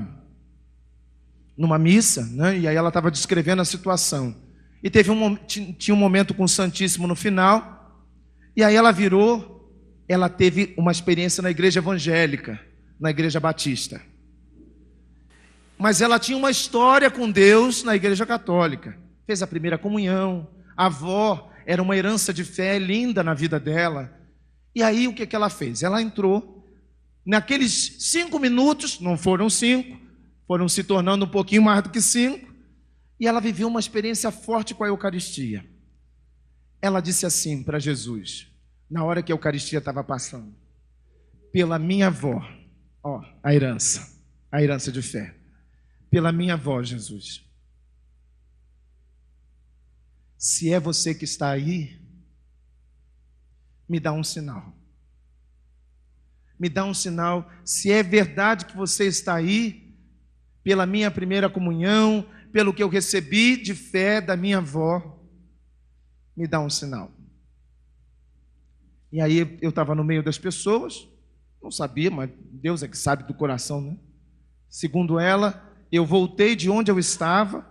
missa, né? E aí ela estava descrevendo a situação. E tinha um momento com o Santíssimo no final, e aí ela virou, ela teve uma experiência na igreja evangélica, na igreja batista. Mas ela tinha uma história com Deus na igreja católica. Fez a primeira comunhão, a avó era uma herança de fé linda na vida dela. E aí o que ela fez? Ela entrou, naqueles 5 minutos, não foram 5, foram se tornando um pouquinho mais do que 5, e ela viveu uma experiência forte com a Eucaristia. Ela disse assim para Jesus, na hora que a Eucaristia estava passando: pela minha avó, ó, a herança de fé, pela minha avó, Jesus, se é você que está aí, me dá um sinal. Me dá um sinal, se é verdade que você está aí, pela minha primeira comunhão, pelo que eu recebi de fé da minha avó, me dá um sinal. E aí eu estava no meio das pessoas, não sabia, mas Deus é que sabe do coração, né? Segundo ela, eu voltei de onde eu estava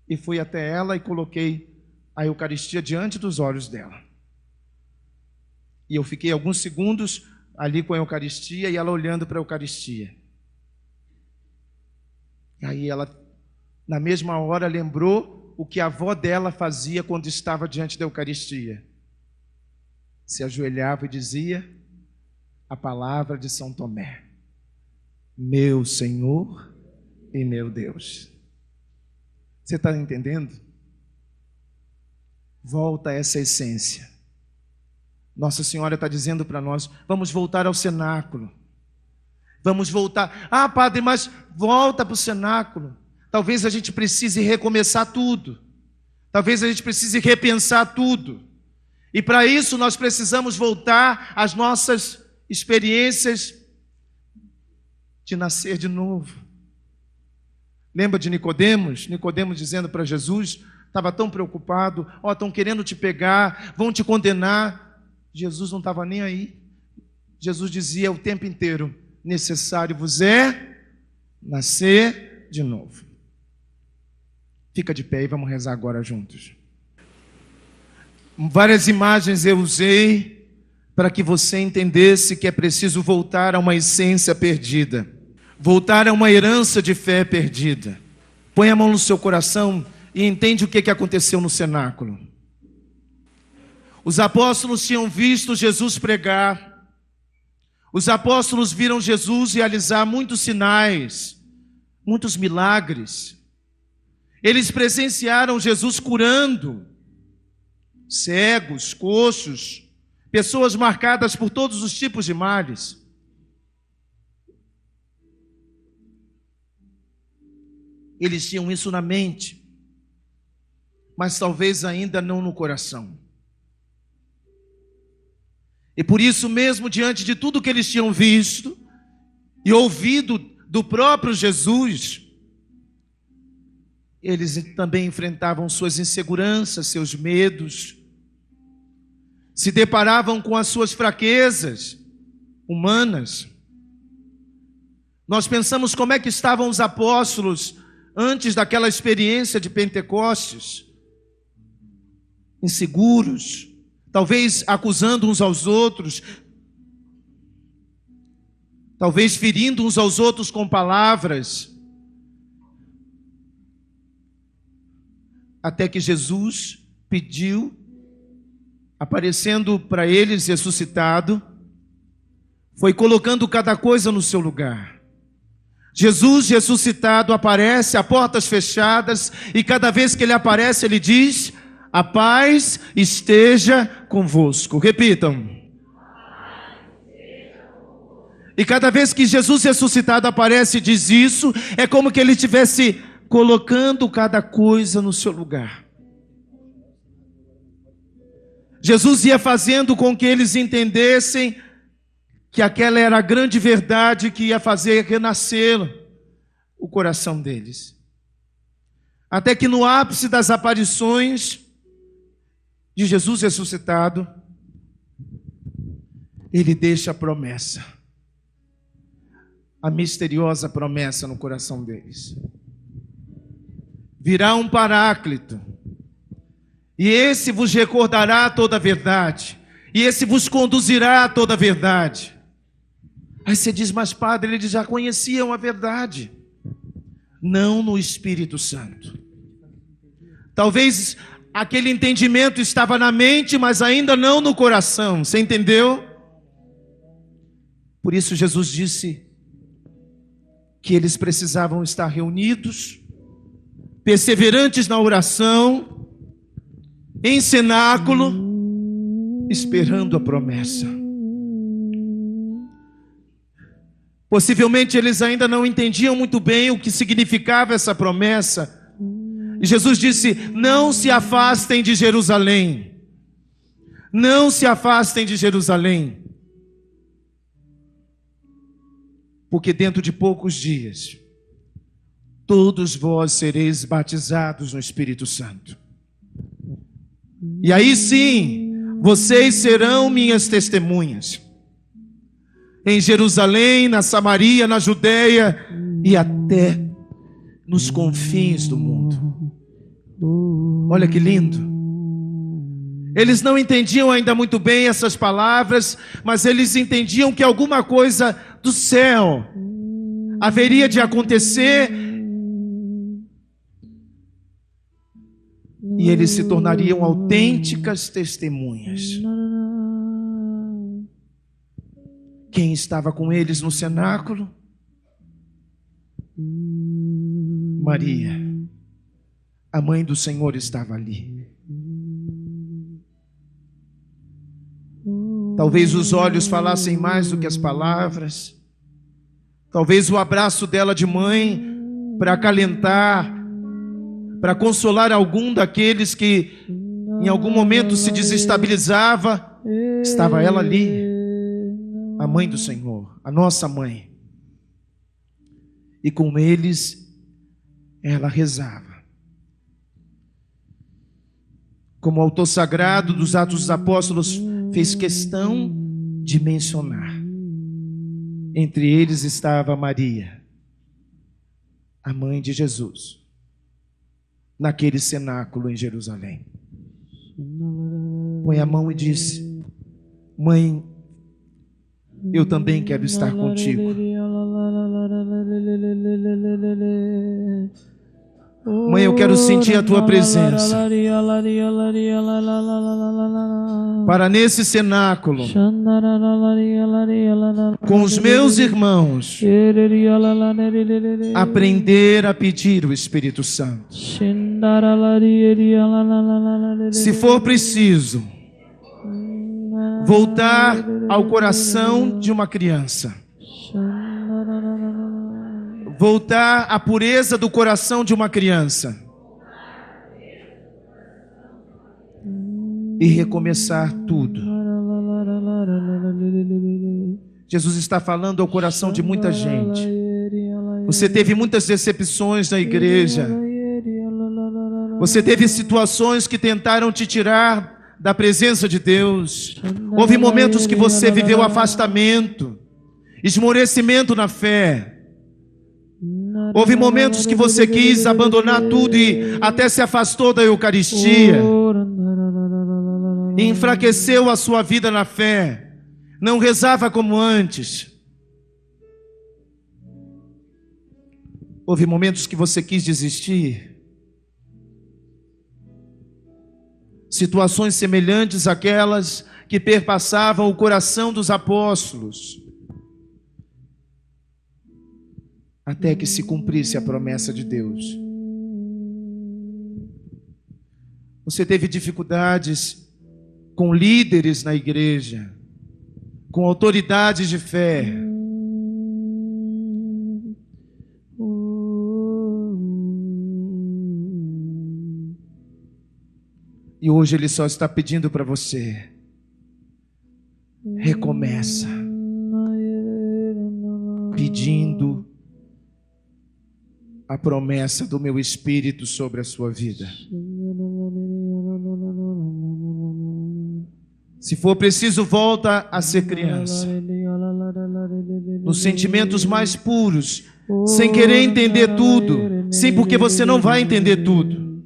e fui até ela e coloquei a Eucaristia diante dos olhos dela. E eu fiquei alguns segundos ali com a Eucaristia e ela olhando para a Eucaristia. E aí ela, na mesma hora, lembrou o que a avó dela fazia quando estava diante da Eucaristia. Se ajoelhava e dizia a palavra de São Tomé: meu Senhor e meu Deus. Você está entendendo? Volta a essa essência. Nossa Senhora está dizendo para nós: vamos voltar ao cenáculo. Vamos voltar. Ah, padre, mas volta para o cenáculo. Talvez a gente precise recomeçar tudo. Talvez a gente precise repensar tudo. E para isso nós precisamos voltar às nossas experiências de nascer de novo. Lembra de Nicodemos? Nicodemos dizendo para Jesus, estava tão preocupado: ó, estão querendo te pegar, vão te condenar. Jesus não estava nem aí. Jesus dizia o tempo inteiro: necessário vos é nascer de novo. Fica de pé e vamos rezar agora juntos. Várias imagens eu usei para que você entendesse que é preciso voltar a uma essência perdida, voltar a uma herança de fé perdida. Põe a mão no seu coração e entende o que aconteceu no cenáculo. Os apóstolos tinham visto Jesus pregar, os apóstolos viram Jesus realizar muitos sinais, muitos milagres. Eles presenciaram Jesus curando cegos, coxos, pessoas marcadas por todos os tipos de males. Eles tinham isso na mente, mas talvez ainda não no coração. E por isso mesmo, diante de tudo que eles tinham visto e ouvido do próprio Jesus, eles também enfrentavam suas inseguranças, seus medos, se deparavam com as suas fraquezas humanas. Nós pensamos como é que estavam os apóstolos antes daquela experiência de Pentecostes, inseguros, talvez acusando uns aos outros, talvez ferindo uns aos outros com palavras, até que Jesus pediu, aparecendo para eles ressuscitado, foi colocando cada coisa no seu lugar. Jesus ressuscitado aparece a portas fechadas, e cada vez que ele aparece, ele diz: a paz esteja convosco. Repitam. E cada vez que Jesus ressuscitado aparece e diz isso, é como que ele estivesse colocando cada coisa no seu lugar. Jesus ia fazendo com que eles entendessem que aquela era a grande verdade que ia fazer renascer o coração deles. Até que no ápice das aparições de Jesus ressuscitado, ele deixa a promessa, a misteriosa promessa no coração deles. Virá um Paráclito, e esse vos recordará toda a verdade, e esse vos conduzirá a toda a verdade. Aí você diz: mas padre, eles já conheciam a verdade. Não no Espírito Santo. Talvez aquele entendimento estava na mente, mas ainda não no coração. Você entendeu? Por isso Jesus disse que eles precisavam estar reunidos, perseverantes na oração, em cenáculo, esperando a promessa. Possivelmente eles ainda não entendiam muito bem o que significava essa promessa. E Jesus disse: não se afastem de Jerusalém. Não se afastem de Jerusalém. Porque dentro de poucos dias, todos vós sereis batizados no Espírito Santo. E aí sim, vocês serão minhas testemunhas. Em Jerusalém, na Samaria, na Judeia e até nos confins do mundo. Olha que lindo. Eles não entendiam ainda muito bem essas palavras, mas eles entendiam que alguma coisa do céu haveria de acontecer, e eles se tornariam autênticas testemunhas. Quem estava com eles no cenáculo? Maria, a mãe do Senhor, estava ali. Talvez os olhos falassem mais do que as palavras. Talvez o abraço dela de mãe, para acalentar, para consolar algum daqueles que em algum momento se desestabilizava, estava ela ali. A mãe do Senhor, a nossa mãe. E com eles, ela rezava. Como o autor sagrado dos Atos dos Apóstolos fez questão de mencionar. Entre eles estava Maria, a mãe de Jesus, naquele cenáculo em Jerusalém. Põe a mão e disse: Mãe, eu também quero estar contigo. Mãe, eu quero sentir a tua presença. Para nesse cenáculo, com os meus irmãos, aprender a pedir o Espírito Santo. Se for preciso, voltar ao coração de uma criança. Voltar à pureza do coração de uma criança. E recomeçar tudo. Jesus está falando ao coração de muita gente. Você teve muitas decepções na igreja. Você teve situações que tentaram te tirar da presença de Deus. Houve momentos que você viveu afastamento, esmorecimento na fé. Houve momentos que você quis abandonar tudo e até se afastou da Eucaristia. E enfraqueceu a sua vida na fé. Não rezava como antes. Houve momentos que você quis desistir. Situações semelhantes àquelas que perpassavam o coração dos apóstolos. Até que se cumprisse a promessa de Deus. Você teve dificuldades com líderes na igreja, com autoridades de fé. E hoje Ele só está pedindo para você: recomeça, pedindo a promessa do meu Espírito sobre a sua vida. Se for preciso, volta a ser criança, nos sentimentos mais puros, sem querer entender tudo, sim, porque você não vai entender tudo.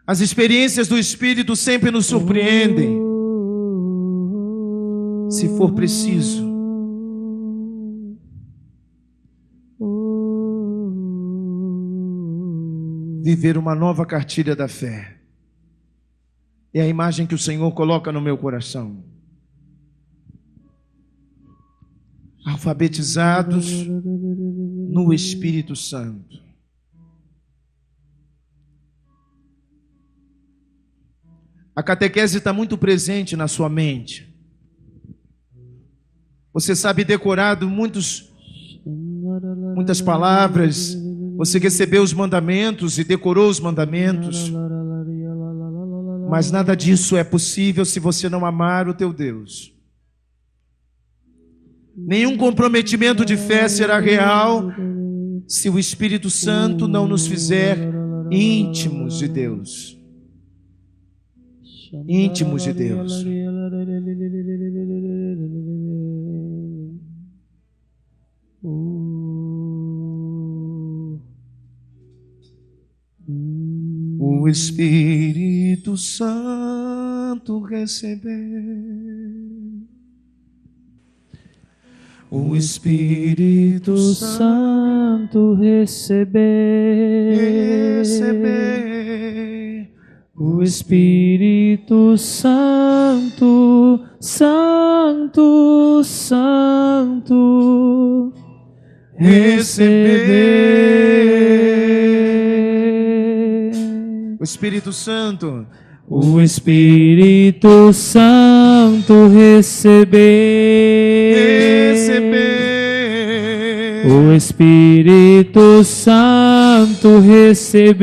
As experiências do Espírito sempre nos surpreendem. Se for preciso, viver uma nova cartilha da fé. É a imagem que o Senhor coloca no meu coração. Alfabetizados no Espírito Santo. A catequese está muito presente na sua mente. Você sabe decorado muitas palavras. Você recebeu os mandamentos e decorou os mandamentos. Mas nada disso é possível se você não amar o teu Deus. Nenhum comprometimento de fé será real se o Espírito Santo não nos fizer íntimos de Deus. Íntimos de Deus. O Espírito Santo receber. O Espírito Santo receber. O Espírito Santo, Santo, Santo receber. O Espírito Santo. O Espírito Santo receber. O Espírito Santo receber.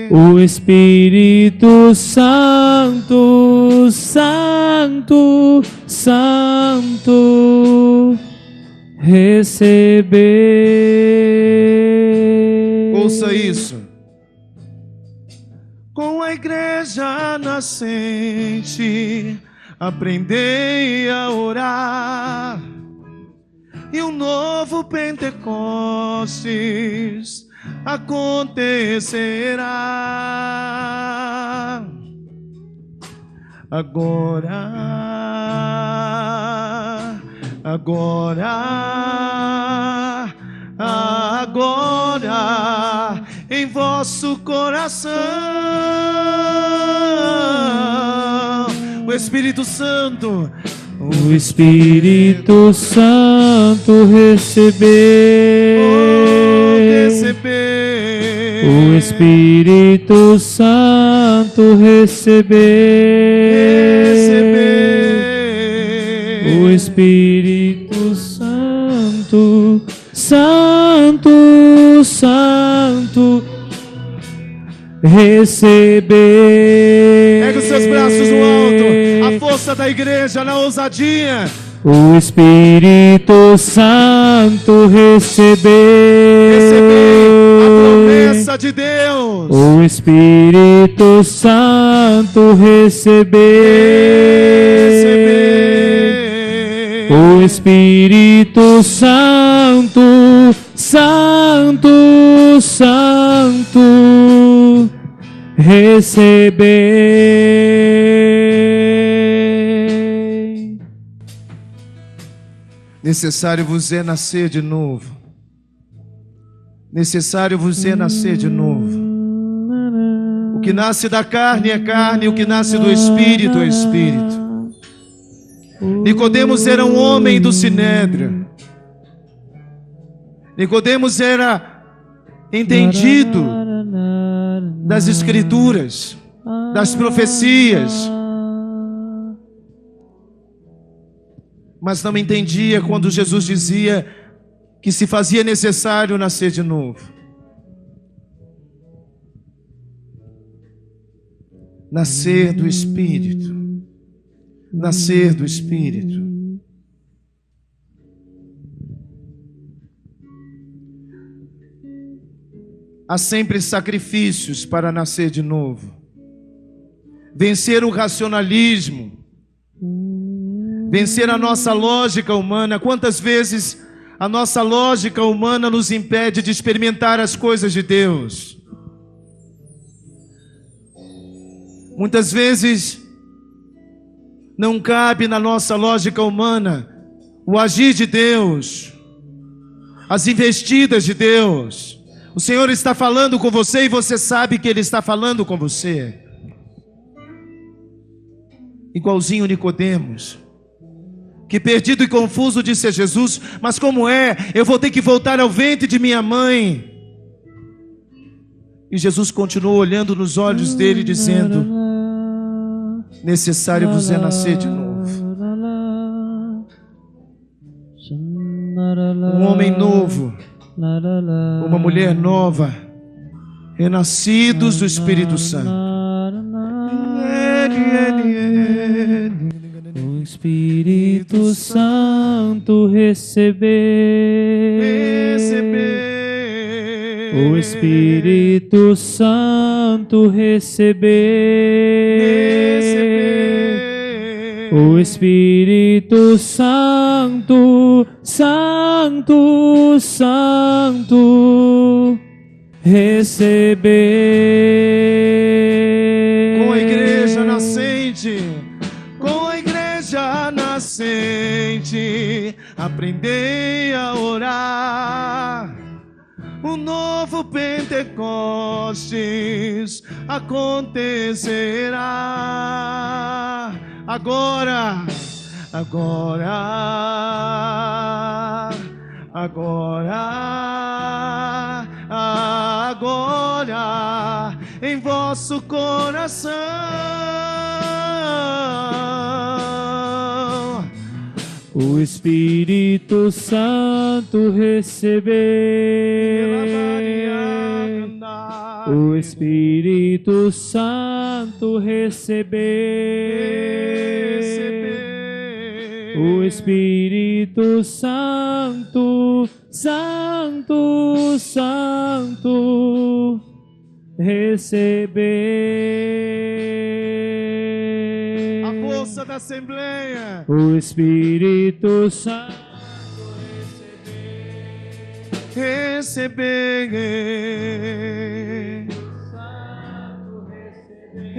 O Espírito Santo, Santo, Santo receber. Ouça isso. Com a igreja nascente, aprendei a orar, e um novo Pentecostes acontecerá. agora, agora, agora, em vosso coração. O Espírito Santo, o Espírito Santo receber, o Espírito Santo receber, o Espírito Santo, Santo, Santo receber. Pega os seus braços no alto, a força da igreja na ousadia. O Espírito Santo receber, a promessa de Deus. O Espírito Santo receber, o Espírito Santo, Santo, Santo receber. Necessário vos é nascer de novo. Necessário vos é nascer de novo. O que nasce da carne é carne, o que nasce do Espírito é Espírito. Nicodemos era um homem do Sinédrio. Nicodemos era entendido das Escrituras, das profecias, mas não entendia quando Jesus dizia que se fazia necessário nascer de novo. Nascer do Espírito. Nascer do Espírito. Há sempre sacrifícios para nascer de novo. Vencer o racionalismo. Vencer a nossa lógica humana. Quantas vezes a nossa lógica humana nos impede de experimentar as coisas de Deus? Muitas vezes não cabe na nossa lógica humana o agir de Deus, as investidas de Deus. O Senhor está falando com você e você sabe que Ele está falando com você. Igualzinho Nicodemos, que perdido e confuso disse a Jesus: mas como é? Eu vou ter que voltar ao ventre de minha mãe. E Jesus continuou olhando nos olhos dele, dizendo: necessário vos é nascer de novo. Um homem novo, uma mulher nova, renascidos do Espírito Santo. O Espírito Santo receber, o Espírito Santo receber, o Espírito Santo, Santo, Santo receber. Com a igreja nascente, com a igreja nascente, aprendei a orar. Um novo Pentecostes acontecerá. Agora, agora, agora, agora, em vosso coração. O Espírito Santo receber, o Espírito Santo receber, o Espírito Santo, Santo, Santo receber. A força da Assembleia. O Espírito Santo receber,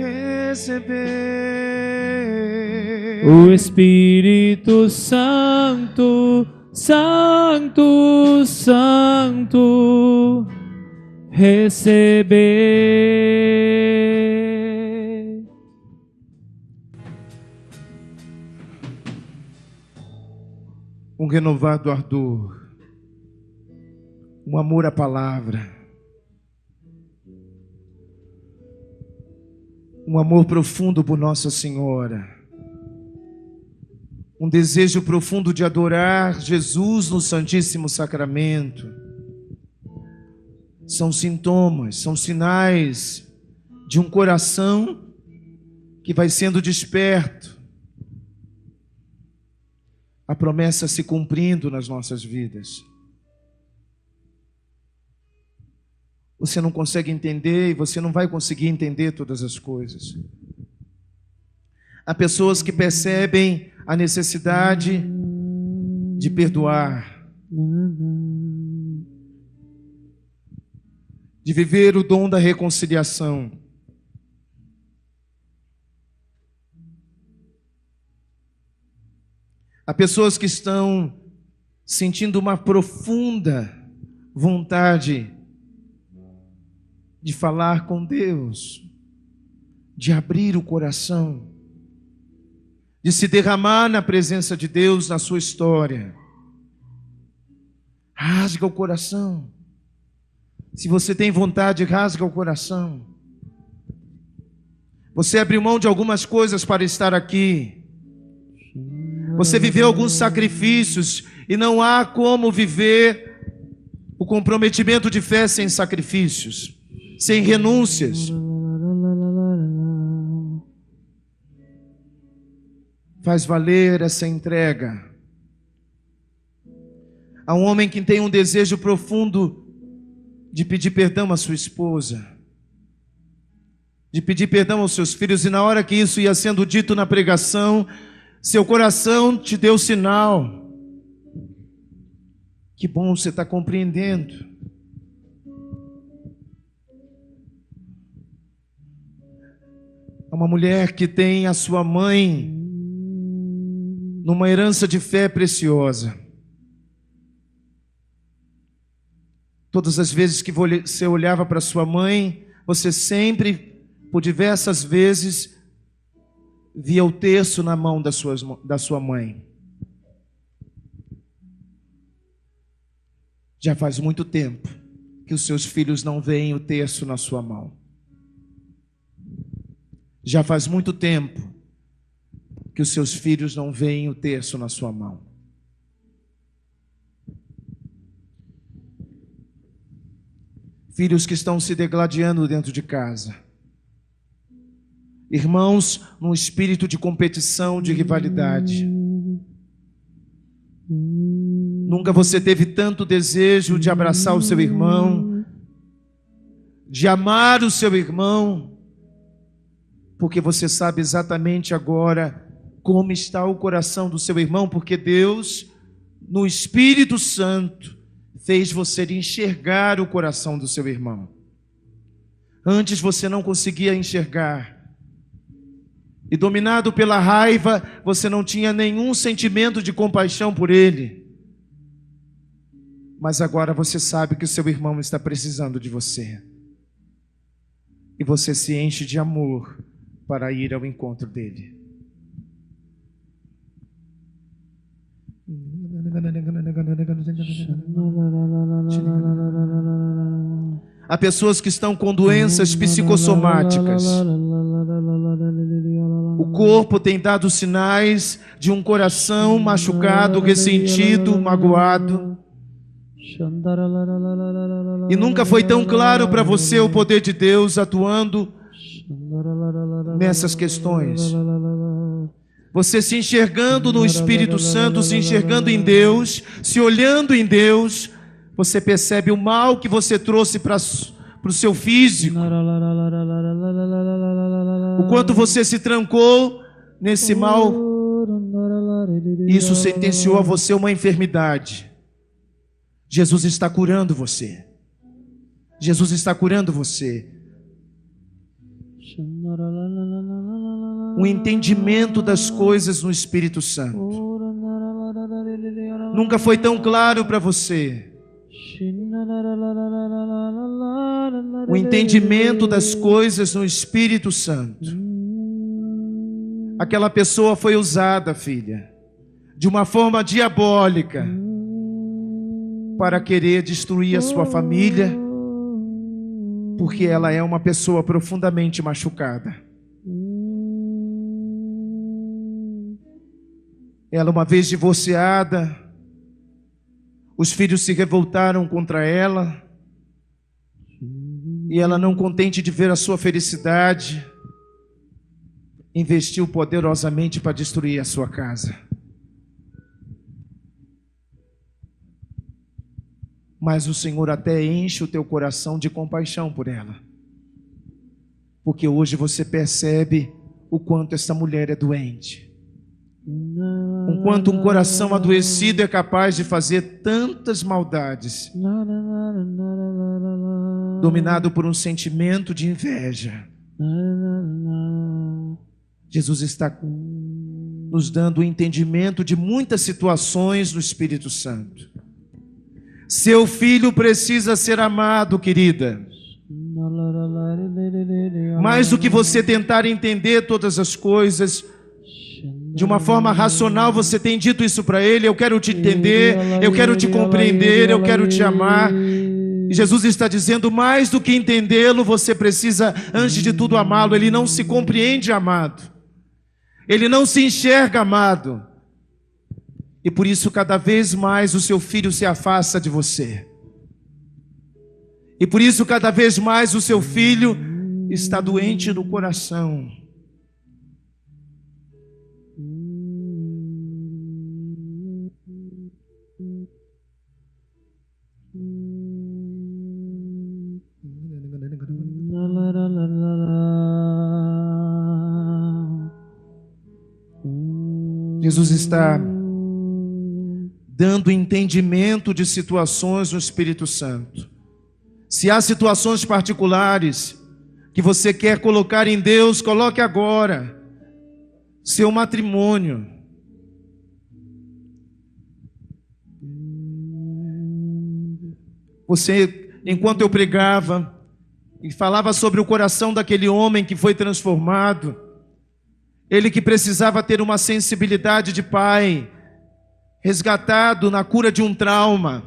receber. O Espírito Santo, Santo, Santo, receber. Um renovado ardor, um amor à palavra, um amor profundo por Nossa Senhora, um desejo profundo de adorar Jesus no Santíssimo Sacramento. São sintomas, são sinais de um coração que vai sendo desperto, a promessa se cumprindo nas nossas vidas. Você não consegue entender e você não vai conseguir entender todas as coisas. Há pessoas que percebem a necessidade de perdoar, de viver o dom da reconciliação. Há pessoas que estão sentindo uma profunda vontade de falar com Deus, de abrir o coração, de se derramar na presença de Deus na sua história. Rasga o coração. Se você tem vontade, rasga o coração. Você abriu mão de algumas coisas para estar aqui. Você viveu alguns sacrifícios e não há como viver o comprometimento de fé sem sacrifícios, sem renúncias. Faz valer essa entrega. Há um homem que tem um desejo profundo de pedir perdão à sua esposa, de pedir perdão aos seus filhos, e na hora que isso ia sendo dito na pregação, seu coração te deu sinal. Que bom, você está compreendendo. Há uma mulher que tem a sua mãe numa herança de fé preciosa. Todas as vezes que você olhava para sua mãe, você sempre, por diversas vezes, via o terço na mão da sua mãe. Já faz muito tempo que os seus filhos não veem o terço na sua mão. Já faz muito tempo que os seus filhos não veem o terço na sua mão. Filhos que estão se degladiando dentro de casa. Irmãos, num espírito de competição, de rivalidade. Nunca você teve tanto desejo de abraçar o seu irmão, de amar o seu irmão, porque você sabe exatamente agora como está o coração do seu irmão, porque Deus, no Espírito Santo, fez você enxergar o coração do seu irmão. Antes você não conseguia enxergar. E dominado pela raiva, você não tinha nenhum sentimento de compaixão por ele. Mas agora você sabe que o seu irmão está precisando de você. E você se enche de amor para ir ao encontro dele. Há pessoas que estão com doenças psicossomáticas. O corpo tem dado sinais de um coração machucado, ressentido, magoado. E nunca foi tão claro para você o poder de Deus atuando nessas questões. Você se enxergando no Espírito Santo, se enxergando em Deus, se olhando em Deus, você percebe o mal que você trouxe para o seu físico. O quanto você se trancou nesse mal, isso sentenciou a você uma enfermidade. Jesus está curando você. Jesus está curando você. um entendimento das coisas no Espírito Santo. Nunca foi tão claro para você. O entendimento das coisas no Espírito Santo. Aquela pessoa foi usada, filha, de uma forma diabólica para querer destruir a sua família, porque ela é uma pessoa profundamente machucada. Ela, uma vez divorciada, os filhos se revoltaram contra ela, e ela, não contente de ver a sua felicidade, investiu poderosamente para destruir a sua casa. Mas o Senhor até enche o teu coração de compaixão por ela, porque hoje você percebe o quanto essa mulher é doente, o quanto um coração adoecido é capaz de fazer tantas maldades, dominado por um sentimento de inveja. Jesus está nos dando o entendimento de muitas situações no Espírito Santo. Seu filho precisa ser amado, querida. Mais do que você tentar entender todas as coisas de uma forma racional, você tem dito isso para ele: eu quero te entender, eu quero te compreender, eu quero te amar. E Jesus está dizendo, mais do que entendê-lo, você precisa, antes de tudo, amá-lo. Ele não se compreende amado, ele não se enxerga amado, e por isso cada vez mais o seu filho se afasta de você, e por isso cada vez mais o seu filho está doente no coração. Jesus está dando entendimento de situações no Espírito Santo. Se há situações particulares que você quer colocar em Deus, coloque agora. Seu matrimônio. Você, enquanto eu pregava e falava sobre o coração daquele homem que foi transformado, ele que precisava ter uma sensibilidade de pai, resgatado na cura de um trauma.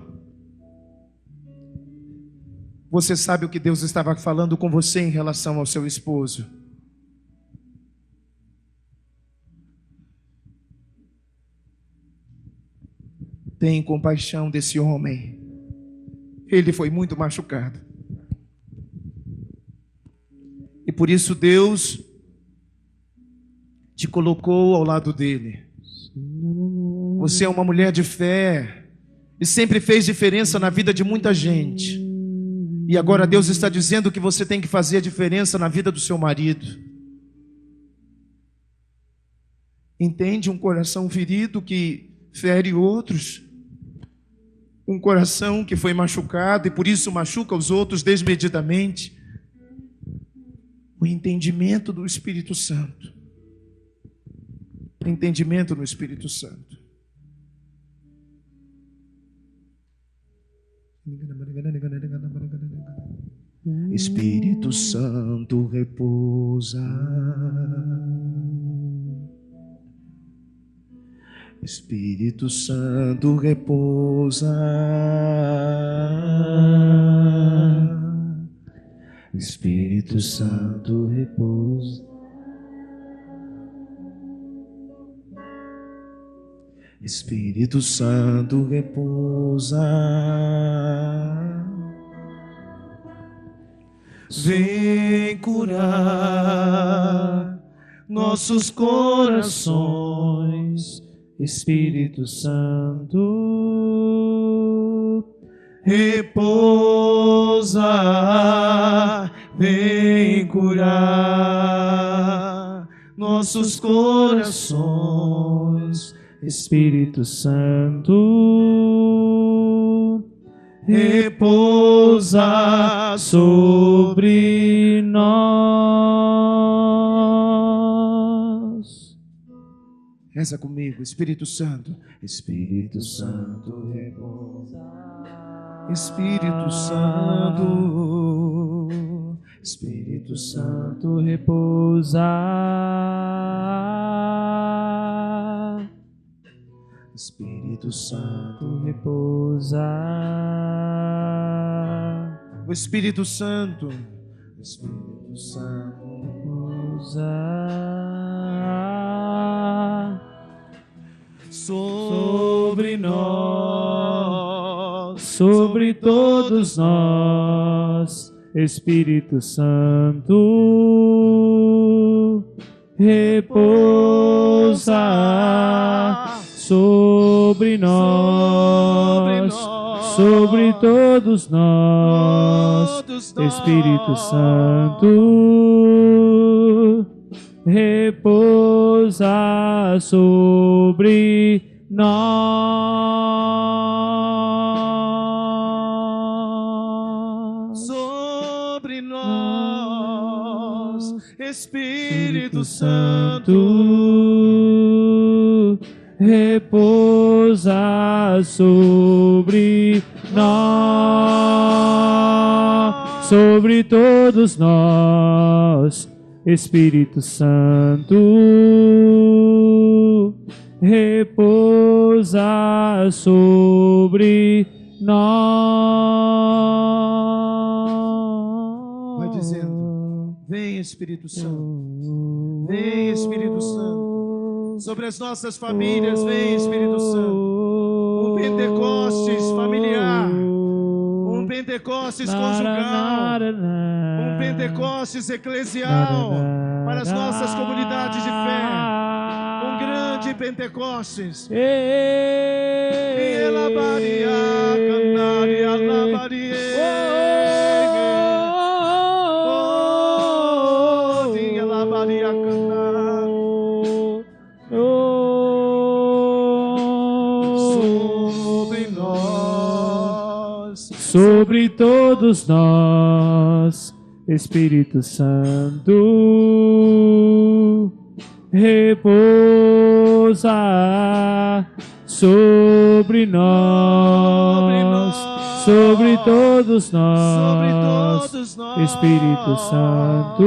Você sabe o que Deus estava falando com você em relação ao seu esposo? Tem compaixão desse homem. Ele foi muito machucado. E por isso Deus te colocou ao lado dele. Você é uma mulher de fé e sempre fez diferença na vida de muita gente. E agora Deus está dizendo que você tem que fazer a diferença na vida do seu marido. Entende? Um coração ferido que fere outros. Um coração que foi machucado e por isso machuca os outros desmedidamente. O entendimento do Espírito Santo. Entendimento no Espírito Santo. Espírito Santo repousa. Espírito Santo repousa. Espírito Santo repousa. Espírito Santo repousa. Vem curar nossos corações, Espírito Santo repousa. Vem curar nossos corações, Espírito Santo repousa sobre nós. Reza comigo, Espírito Santo. Espírito Santo repousa. Espírito Santo. Espírito Santo repousa. Espírito Santo repousa. O Espírito Santo. Espírito Santo repousa. Sobre nós, sobre todos nós, Espírito Santo, repousa sobre nós, sobre todos nós, Espírito Santo, repousa sobre nós. Sobre nós, Espírito Santo, repousa sobre nós, sobre todos nós, Espírito Santo, repousa sobre nós. Vai dizendo, vem Espírito Santo, vem Espírito Santo, sobre as nossas famílias, vem Espírito Santo, um Pentecostes familiar, um Pentecostes conjugal, um Pentecostes eclesial para as nossas comunidades de fé, um grande Pentecostes. Sobre nós, sobre todos nós, Espírito Santo, repousa sobre nós, sobre todos nós, Espírito Santo,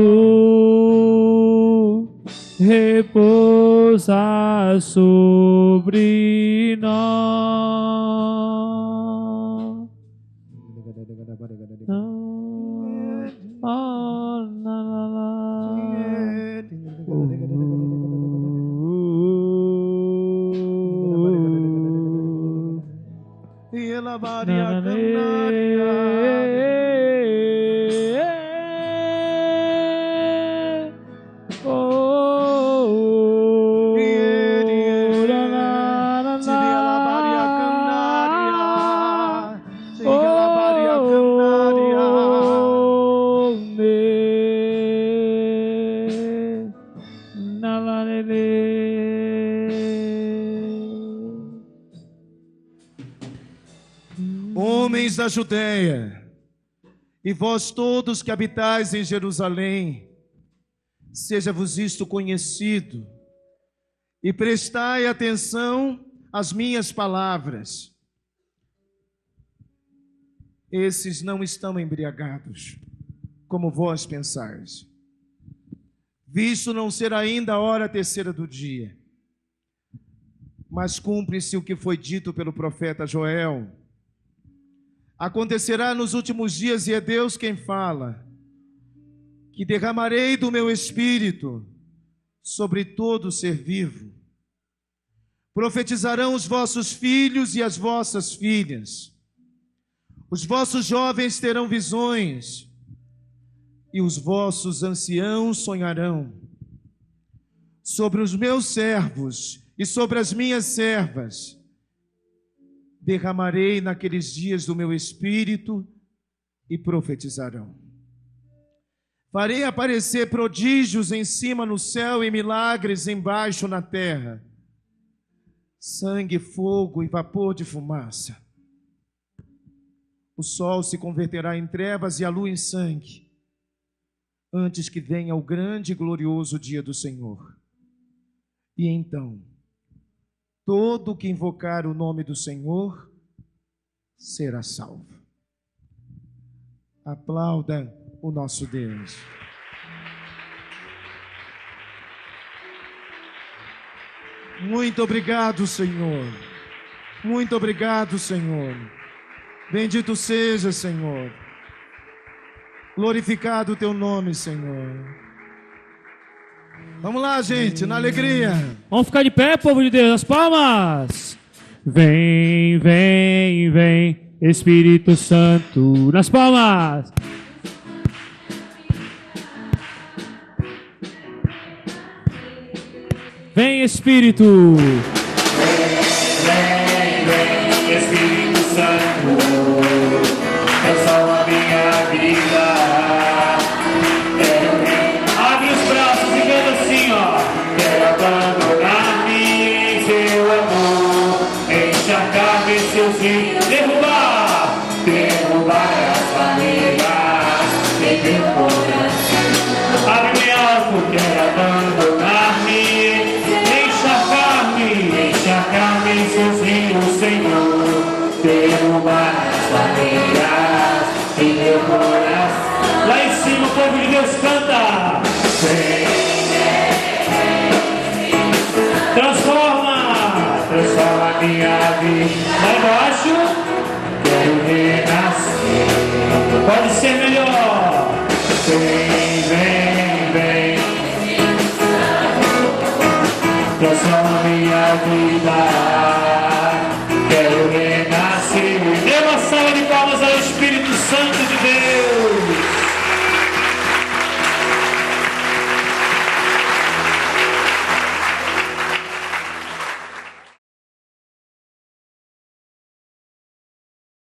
repousa sobre nós. Homens da Judeia, e vós todos que habitais em Jerusalém, seja-vos isto conhecido, e prestai atenção às minhas palavras. Esses não estão embriagados, como vós pensais, visto não ser ainda a hora terceira do dia. Mas cumpre-se o que foi dito pelo profeta Joel. Acontecerá nos últimos dias, e é Deus quem fala, que derramarei do meu espírito sobre todo ser vivo. Profetizarão os vossos filhos e as vossas filhas. Os vossos jovens terão visões, e os vossos anciãos sonharão. Sobre os meus servos e sobre as minhas servas derramarei naqueles dias do meu espírito, e profetizarão. Farei aparecer prodígios em cima no céu e milagres embaixo na terra, sangue, fogo e vapor de fumaça. O sol se converterá em trevas e a lua em sangue, antes que venha o grande e glorioso dia do Senhor. E então todo que invocar o nome do Senhor será salvo. Aplauda o nosso Deus. Muito obrigado, Senhor. Muito obrigado, Senhor. Bendito seja, Senhor. Glorificado o teu nome, Senhor. Vamos lá, gente, na alegria. Vamos ficar de pé, povo de Deus, as palmas. Vem, vem, vem, Espírito Santo, nas palmas. Vem, Espírito. Vem, Espírito Santo, transforma minha vida. Abre os braços e canta assim, ó. Quero abandonar-me em seu amor, encharcar-me em seus rios, derrubar as famílias em meu coração. Abre bem alto, quero abandonar-me, encharcar-me em seus rios, Senhor, derrubar as famílias em meu coração. Lá em cima, o povo de Deus canta. Vem, transforma minha vida. Lá embaixo, quero renascer. Pode ser melhor. Vem, vem, vem. Transforma minha vida. Quero renascer. Dê uma salva de palmas ao Espírito Santo